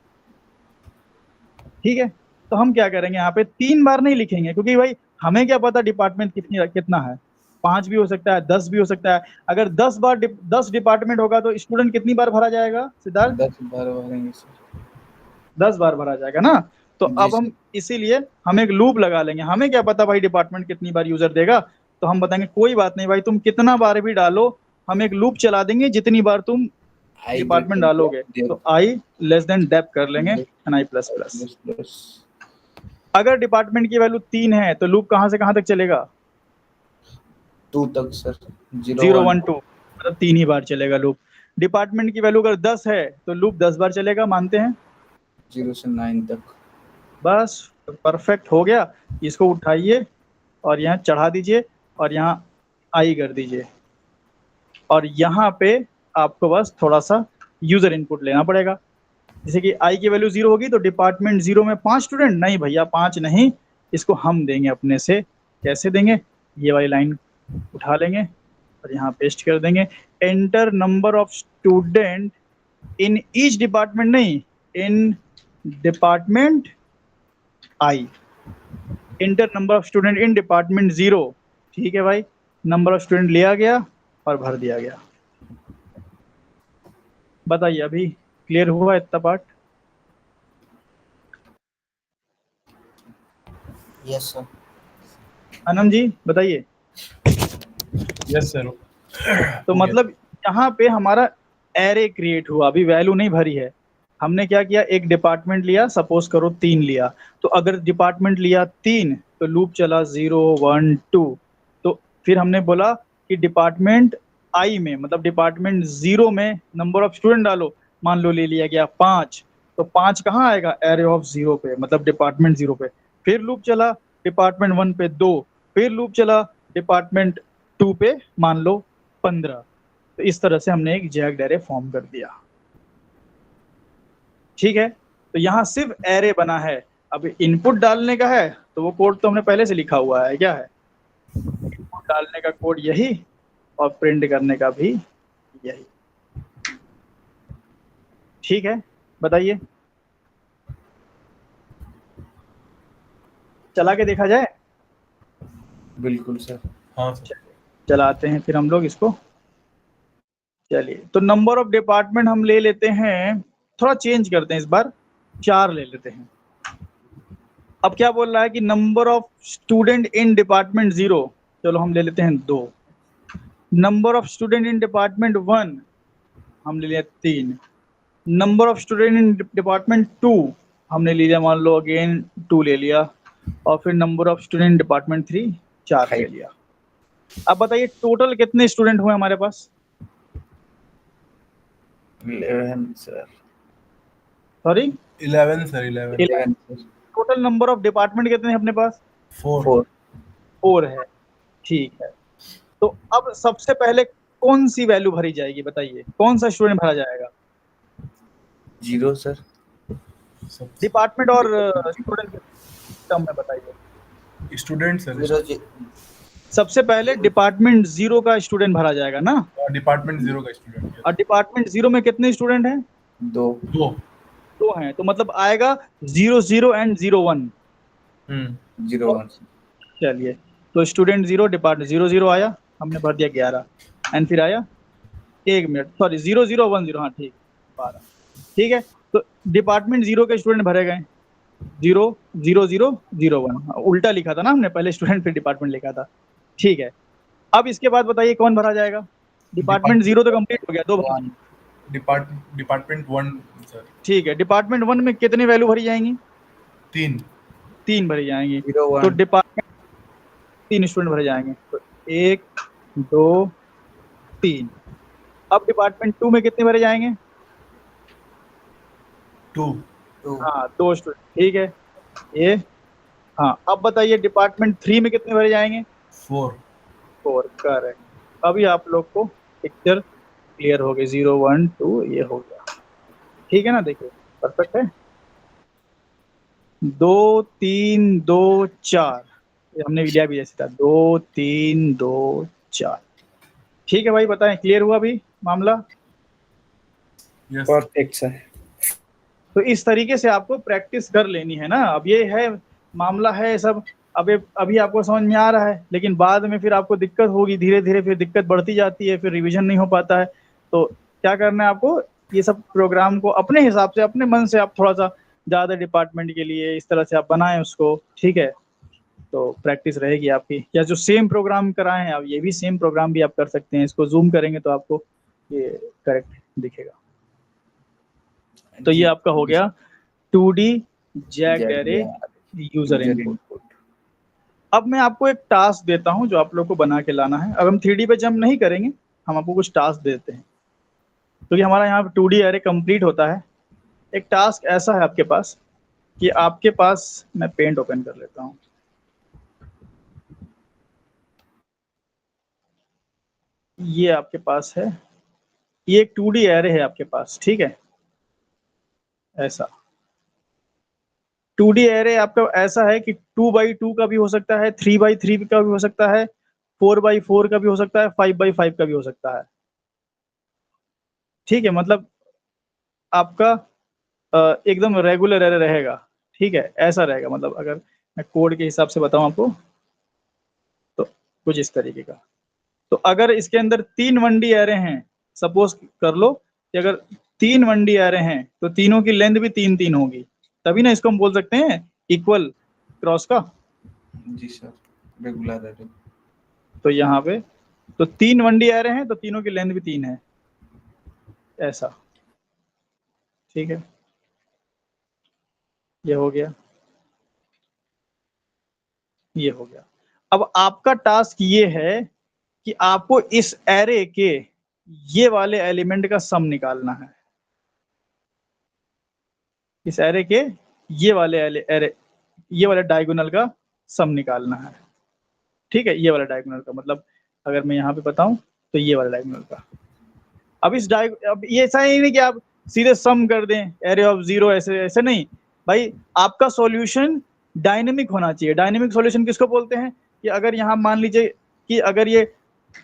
Speaker 1: ठीक है। तो हम क्या करेंगे, यहाँ पे 3 बार नहीं लिखेंगे, क्योंकि भाई हमें क्या पता डिपार्टमेंट कितना है। 5 भी हो सकता है, 10 भी हो सकता है। अगर 10 डिपार्टमेंट होगा तो स्टूडेंट कितनी बार भरा जाएगा सिद्धार्थ?
Speaker 3: 10 बार भरेंगे सर।
Speaker 1: 10 बार भरा जाएगा ना। तो
Speaker 3: जी
Speaker 1: अब
Speaker 3: सर।
Speaker 1: हम इसीलिए हम एक लूप लगा लेंगे। हमें क्या पता भाई डिपार्टमेंट कितनी बार यूजर देगा। तो हम बताएंगे कोई बात नहीं भाई, तुम कितना बार भी डालो, हम एक लूप चला देंगे जितनी बार तुम
Speaker 3: आई
Speaker 1: डिपार्टमेंट डालोगे। तो आई लेस देन डेप कर लेंगे, and I plus plus.
Speaker 3: Plus.
Speaker 1: अगर डिपार्टमेंट की वैल्यू 3 है तो लूप कहाँ से कहाँ तक चलेगा?
Speaker 3: 2 तक सर।
Speaker 1: 0 1 2, मतलब 3 ही बार चलेगा लूप। डिपार्टमेंट की वैल्यू अगर 10 है तो लूप 10 बार चलेगा, मानते हैं?
Speaker 3: 0 से 9 तक।
Speaker 1: बस, परफेक्ट हो गया। इसको उठाइए और यहाँ चढ़ा दीजिए और यहाँ आई कर दीजिए। और यहाँ पे आपको बस थोड़ा सा यूजर इनपुट लेना पड़ेगा। जैसे कि आई की वैल्यू 0 होगी तो डिपार्टमेंट 0 में 5 स्टूडेंट, नहीं भैया 5 नहीं, इसको हम देंगे अपने से। कैसे देंगे? ये वाली लाइन उठा लेंगे और यहाँ पेस्ट कर देंगे। Enter number of student in each department, नहीं, in department I. Enter number of student in department 0, ठीक है भाई। नंबर ऑफ स्टूडेंट लिया गया और भर दिया गया। बताइए अभी क्लियर हुआ इतना part?
Speaker 4: Yes, sir.
Speaker 1: Anand ji बताइए।
Speaker 2: Yes sir.
Speaker 1: तो मतलब यहाँ पे हमारा एरे क्रिएट हुआ, अभी वैल्यू नहीं भरी है। हमने क्या किया, एक डिपार्टमेंट लिया, सपोज करो 3 लिया। तो अगर डिपार्टमेंट लिया 3 तो लूप चला 0 1 2। तो फिर हमने बोला कि डिपार्टमेंट आई में, मतलब डिपार्टमेंट 0 में नंबर ऑफ स्टूडेंट डालो। मान लो ले लिया गया 5, तो 5 कहाँ आएगा? एरे ऑफ 0 पे, मतलब डिपार्टमेंट 0 पे। फिर लूप चला डिपार्टमेंट 1 पे 2, फिर लूप चला डिपार्टमेंट 2 पे मान लो 15। तो इस तरह से हमने एक जैक्ड एरे फॉर्म कर दिया, ठीक है। तो यहाँ सिर्फ एरे बना है। अब इनपुट डालने का है तो वो कोड तो हमने पहले से लिखा हुआ है। क्या है? इनपुट डालने का कोड यही, और प्रिंट करने का भी यही, ठीक है। बताइए, चला के देखा जाए?
Speaker 3: बिल्कुल सर।
Speaker 2: हाँ सर।
Speaker 1: चलाते हैं फिर हम लोग इसको। चलिए, तो नंबर ऑफ डिपार्टमेंट हम ले लेते हैं, थोड़ा चेंज करते हैं इस बार, 4 ले लेते हैं। अब क्या बोल रहा है कि number of student in department 0, चलो हम ले लेते हैं 2। Number of student in department 1 हम ले लिया 3। Number of student in department 2 हमने ले लिया, मान लो अगेन 2 ले लिया। और फिर नंबर ऑफ स्टूडेंट डिपार्टमेंट 3 4 ले लिया। अब बताइए टोटल कितने स्टूडेंट हुए हमारे पास?
Speaker 3: 11 sir.
Speaker 1: Sorry
Speaker 2: 11 sir, 11।
Speaker 3: 11 sir.
Speaker 1: Total number of department कितने हैं अपने पास?
Speaker 2: 4।
Speaker 1: 4 है, ठीक है। तो अब सबसे पहले कौन सी वैल्यू भरी जाएगी बताइए, कौन सा स्टूडेंट भरा जाएगा?
Speaker 3: 0 सर।
Speaker 1: डिपार्टमेंट और स्टूडेंट के टर्म में बताइए।
Speaker 2: Student sir.
Speaker 4: 0
Speaker 1: सबसे पहले डिपार्टमेंट 0 का स्टूडेंट भरा जाएगा ना,
Speaker 2: डिपार्टमेंट 0 का स्टूडेंट।
Speaker 1: और डिपार्टमेंट 0 में कितने स्टूडेंट हैं?
Speaker 3: 2
Speaker 1: 2 हैं, तो मतलब आएगा 0 एंड 01।
Speaker 3: 0 1।
Speaker 1: चलिए, तो स्टूडेंट 0 डिपार्टमेंट 0 आया, हमने भर दिया 11, एंड फिर आया 1 मिनट, सॉरी 0 0 1 0, हाँ ठीक 12, ठीक है। तो डिपार्टमेंट 0 के स्टूडेंट भरे गए 0 0 0 0 1, उल्टा लिखा था ना हमने, पहले स्टूडेंट फिर डिपार्टमेंट लिखा था, ठीक है। अब इसके बाद बताइए कौन भरा जाएगा? डिपार्टमेंट 0 तो कंप्लीट हो गया, 2 भर,
Speaker 2: डिपार्टमेंट 1 सर।
Speaker 1: ठीक है। डिपार्टमेंट 1 में कितनी वैल्यू भरी जाएंगी?
Speaker 2: 3
Speaker 1: भरी जाएंगी।
Speaker 3: 0 1।
Speaker 1: तो डिपार्टमेंट 3 स्टूडेंट भरे जाएंगे, तो 1 2 3। अब डिपार्टमेंट 2 में कितने भरे जाएंगे?
Speaker 2: 2।
Speaker 1: हाँ 2 स्टूडेंट, ठीक है ये। हाँ अब बताइए डिपार्टमेंट 3 में कितने भरे जाएंगे? 4 करेक्ट। अभी आप लोग को पिक्चर क्लियर हो गई, 0 1 2 ये हो गया, ठीक है ना। देखिए परफेक्ट है। 2 3 2 4 ये हमने लिया भी जैसे था, 2 3 2 4, ठीक है भाई। बताएं क्लियर हुआ अभी मामला?
Speaker 6: Perfect sir.
Speaker 1: तो इस तरीके से आपको प्रैक्टिस कर लेनी है ना। अब ये है मामला है सब, अभी आपको समझ में आ रहा है, लेकिन बाद में फिर आपको दिक्कत होगी, धीरे धीरे फिर दिक्कत बढ़ती जाती है, फिर रिवीजन नहीं हो पाता है। तो क्या करना है आपको, ये सब प्रोग्राम को अपने हिसाब से, अपने मन से आप थोड़ा सा ज़्यादा डिपार्टमेंट के लिए इस तरह से आप बनाएं उसको, ठीक है। तो प्रैक्टिस रहेगी आपकी। या जो सेम प्रोग्राम कराए हैं आप, ये भी सेम प्रोग्राम भी आप कर सकते हैं, इसको जूम करेंगे तो आपको ये करेक्ट दिखेगा। तो ये आपका हो गया 2D jacked array user input. अब मैं आपको एक टास्क देता हूं जो आप लोग को बना के लाना है। अब हम 3D पे जंप नहीं करेंगे, हम आपको कुछ टास्क देते हैं, क्योंकि हमारा यहाँ पे 2D एरे कंप्लीट होता है। एक टास्क ऐसा है आपके पास कि आपके पास, मैं पेंट ओपन कर लेता हूँ, ये आपके पास है, ये एक 2D एरे है आपके पास, ठीक है। ऐसा 2D एरे आपका ऐसा है कि 2x2 का भी हो सकता है, 3x3 का भी हो सकता है, 4x4 का भी हो सकता है, 5x5 का भी हो सकता है, ठीक है। मतलब आपका एकदम रेगुलर एरे रहेगा, ठीक है। ऐसा रहेगा, मतलब अगर मैं कोड के हिसाब से बताऊं आपको तो कुछ इस तरीके का। तो अगर इसके अंदर 3 1D एरे हैं, सपोज कर लो कि अगर 3 1D एरे हैं तो तीनों की लेंथ भी 3 3 होगी, तभी ना इसको हम बोल सकते हैं इक्वल क्रॉस का।
Speaker 3: जी सर, रेगुलर एरे।
Speaker 1: तो यहाँ पे तो 3 1D एरे हैं तो तीनों की लेंथ भी 3 है, ऐसा, ठीक है। ये हो गया, ये हो गया। अब आपका टास्क ये है कि आपको इस एरे के ये वाले एलिमेंट का सम निकालना है, इस एरे के ये वाले एरे, ये वाले डायगोनल का सम निकालना है, ठीक है। ये वाला डायगोनल का मतलब अगर मैं यहाँ पे बताऊं तो ये वाला डायगोनल का। अब अब ये ऐसा ही नहीं कि आप सीधे सम कर दें एरे ऑफ 0, ऐसे ऐसे नहीं भाई। आपका सॉल्यूशन डायनेमिक होना चाहिए। डायनेमिक सॉल्यूशन किसको बोलते हैं कि अगर यहाँ मान लीजिए कि अगर ये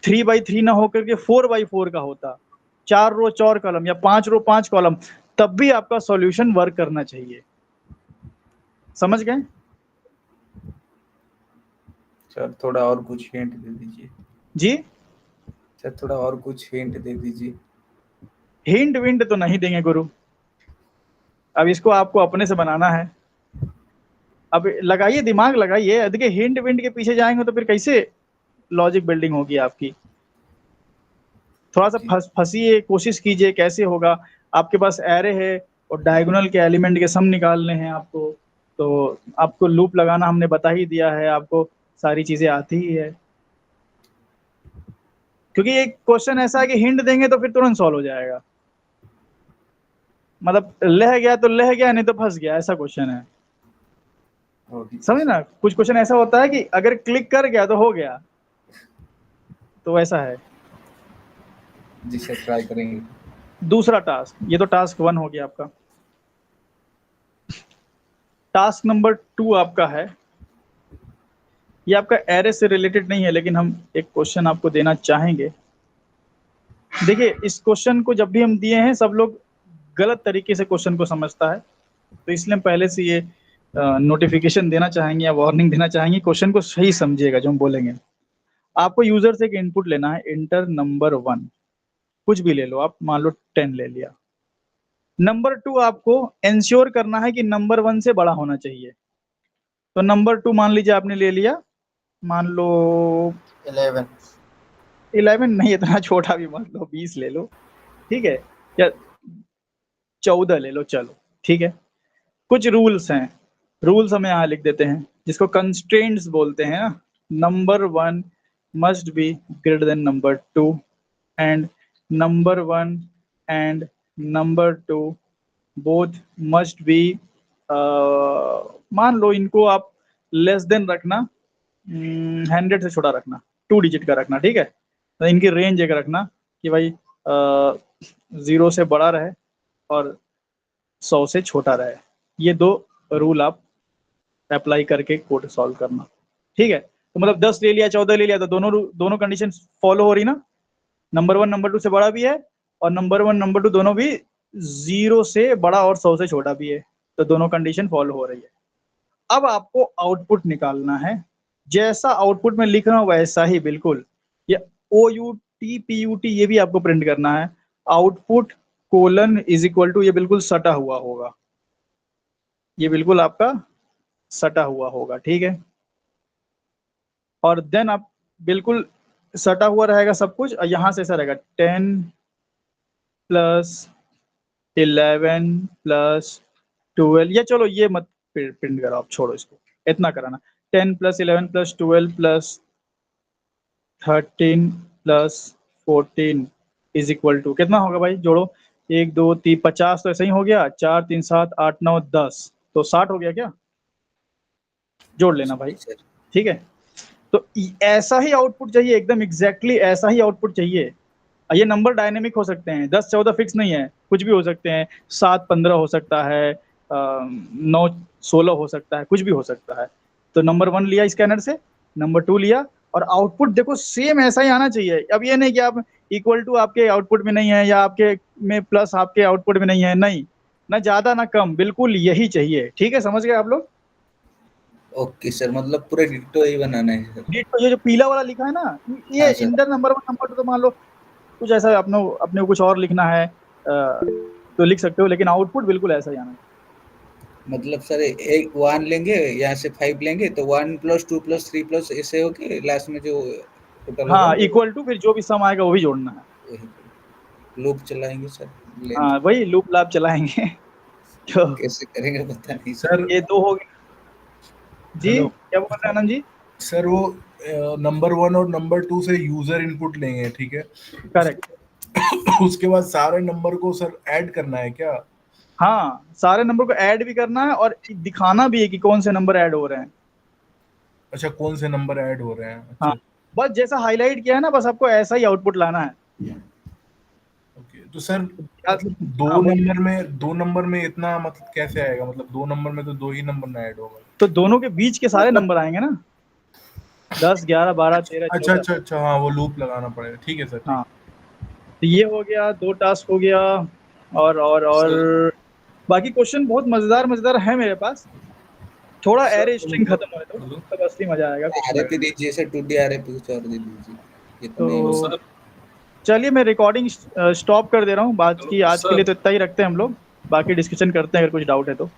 Speaker 1: 3x3 ना होकर के 4x4 का होता, 4 रो 4 कॉलम या 5 रो 5 कॉलम, तब भी आपका सॉल्यूशन वर्क करना चाहिए। समझ गए?
Speaker 3: सर थोड़ा और कुछ हिंट दे दीजिए।
Speaker 1: जी
Speaker 3: सर थोड़ा और कुछ हिंट दे दीजिए।
Speaker 1: हिंट विंट तो नहीं देंगे गुरु, अब इसको आपको अपने से बनाना है। अब लगाइए, दिमाग लगाइए। देखिए हिंट विंट के पीछे जाएंगे तो फिर कैसे लॉजिक बिल्डिंग होगी आपकी। थोड़ा सा फंसिए, कोशिश कीजिए कैसे होगा। आपके पास एरे है और डायगोनल के एलिमेंट के सम निकालने हैं आपको, तो आपको लूप लगाना हमने बता ही दिया है, आपको सारी चीजें आती ही है। क्योंकि एक क्वेश्चन ऐसा है कि हिंट देंगे तो फिर तुरंत सॉल्व हो जाएगा, मतलब लह गया तो लह गया, नहीं तो फंस गया, ऐसा क्वेश्चन है। समझ ना, कुछ क्वेश्चन ऐसा होता है कि अगर क्लिक कर गया तो हो गया, तो ऐसा है।
Speaker 3: जी सर, ट्राई करेंगे।
Speaker 1: दूसरा टास्क, ये तो टास्क 1 हो गया आपका। टास्क नंबर 2 आपका है, ये आपका एरे से रिलेटेड नहीं है, लेकिन हम एक क्वेश्चन आपको देना चाहेंगे। देखिए, इस क्वेश्चन को जब भी हम दिए हैं सब लोग गलत तरीके से क्वेश्चन को समझता है, तो इसलिए हम पहले से ये नोटिफिकेशन देना चाहेंगे या वार्निंग देना चाहेंगे, क्वेश्चन को सही समझिएगा जो हम बोलेंगे। आपको यूजर से एक इनपुट लेना है, इंटर नंबर 1, कुछ भी ले लो आप, मान लो 10 ले लिया। नंबर 2 आपको इंश्योर करना है कि नंबर 1 से बड़ा होना चाहिए। तो नंबर 2 मान लीजिए आपने ले लिया, मान लो 11 नहीं, इतना छोटा भी मत लो, 20 ले लो, ठीक है, या 14 ले लो, चलो ठीक है। कुछ रूल्स हैं, रूल्स हम यहाँ लिख देते हैं, जिसको कंस्ट्रेंट्स बोलते हैं ना। Number 1 must be greater than number 2 and number 1 and number 2 both must be, मान लो इनको आप लेस देन रखना, 100 से छोटा रखना, 2 डिजिट का रखना, ठीक है। तो इनकी रेंज एक रखना कि भाई 0 से बड़ा रहे और 100 से छोटा रहे। ये 2 रूल आप अप्लाई करके कोड सॉल्व करना, ठीक है। तो मतलब 10 ले लिया, 14 ले लिया, तो दोनों कंडीशन फॉलो हो रही ना। नंबर 1 नंबर 2 से बड़ा भी है और नंबर 1 नंबर 2 दोनों भी 0 से बड़ा और 100 से छोटा भी है, तो दोनों कंडीशन फॉलो हो रही है। अब आपको आउटपुट निकालना है, जैसा आउटपुट में लिख रहा हूं वैसा ही बिल्कुल। ये OUT PUT ये भी आपको प्रिंट करना है। Output colon is equal to, ये बिल्कुल सटा हुआ होगा, ये बिल्कुल आपका सटा हुआ होगा, ठीक है। और देन आप बिल्कुल सटा हुआ रहेगा सब कुछ, और यहां से ऐसा रहेगा 10 प्लस 11 प्लस 12, या चलो ये मत प्रिंट करो आप, छोड़ो इसको, इतना कराना। 10 plus 11 plus 12 plus 13 plus 14 is equal to कितना होगा भाई, जोड़ो, 1 2 3 50, तो ऐसा ही हो गया, 4 3 7 8 9 10, तो 60 हो गया क्या, जोड़ लेना भाई, ठीक है। तो ऐसा ही आउटपुट चाहिए, एकदम एग्जैक्टली ऐसा ही आउटपुट चाहिए। ये नंबर डायनेमिक हो सकते हैं, 10 14 फिक्स नहीं है, कुछ भी हो सकते हैं, 7 15 हो सकता है, 9 16 हो सकता है, कुछ भी हो सकता है। तो नंबर 1 लिया स्कैनर से, नंबर 2 लिया, और आउटपुट देखो सेम ऐसा ही आना चाहिए। अब ये नहीं कि आप इक्वल टू आपके आउटपुट में नहीं है या आपके में प्लस आपके आउटपुट में नहीं है, नहीं, ना ज्यादा ना कम, बिल्कुल यही चाहिए, ठीक है। समझ गए आप लोग?
Speaker 3: ओके सर, मतलब पूरा डिट्टो ही बनाना है सर।
Speaker 1: डिट्टो, ये जो पीला वाला लिखा है ना, ये
Speaker 3: हाँ, सर।
Speaker 1: इंटर नंबर 1 नंबर 2, तो मान लो कुछ ऐसा अपने को कुछ और लिखना है तो लिख सकते हो, लेकिन आउटपुट बिल्कुल ऐसा ही आना है।
Speaker 3: मतलब सर, एक 1 लेंगे, यहाँ से 5 लेंगे, तो 1 प्लस 2 प्लस 3 प्लस ऐसे होके लास्ट में जो टोटल
Speaker 1: हाँ, इक्वल टू, फिर जो भी सम आएगा वही जोड़ना है।
Speaker 3: लूप चलाएंगे सर।
Speaker 1: हाँ, वही लूप लाप चलाएंगे तो
Speaker 3: कैसे करेंगे पता नहीं
Speaker 2: सर।
Speaker 1: ये 2 हो गए जी।
Speaker 2: हेलो।
Speaker 1: क्या बोल रहे हैं आनंद जी?
Speaker 2: सर वो नंबर 1 और नंबर 2 से यूजर इनपुट लेंगे, ठीक है।
Speaker 1: करेक्ट।
Speaker 2: उसके बाद सारे नंबर को सर ऐड करना है क्या?
Speaker 1: हाँ, सारे नंबर को ऐड भी करना है और दिखाना भी है कि कौन से नंबर ऐड हो रहे हैं।
Speaker 2: अच्छा, कौन से नंबर ऐड हो रहे हैं? अच्छा।
Speaker 1: हाँ, बस जैसा हाईलाइट किया है ना, बस आपको ऐसा ही आउटपुट लाना है।
Speaker 2: ओके, तो सर
Speaker 1: हाँ,
Speaker 2: दो नंबर में इतना मतलब कैसे आएगा? मतलब 2 नंबर में तो 2 ही नंबर ना ऐड होगा।
Speaker 1: तो दोनों के बीच के सारे नंबर आएंगे ना, 10 11 12 13
Speaker 2: अच्छा
Speaker 1: 14।
Speaker 2: अच्छा अच्छा, हाँ, वो लूप लगाना पड़ेगा, ठीक है सर।
Speaker 1: हाँ, तो ये हो गया, 2 टास्क हो गया। और बाकी क्वेश्चन बहुत मजेदार है मेरे पास। थोड़ा एरे स्ट्रिंग खत्म हो तो तब असली मजा आएगा।
Speaker 3: आरएपी दीजिए सर, 2D आरएपी कुछ और दे दीजिए।
Speaker 1: तो चलिए मैं रिकॉर्डिंग स्टॉप कर दे रहा हूँ, बाकी आज के लिए तो इतना ही रखते हैं हम लोग, बाकी डिस्कशन करते हैं अगर कुछ डाउट है तो।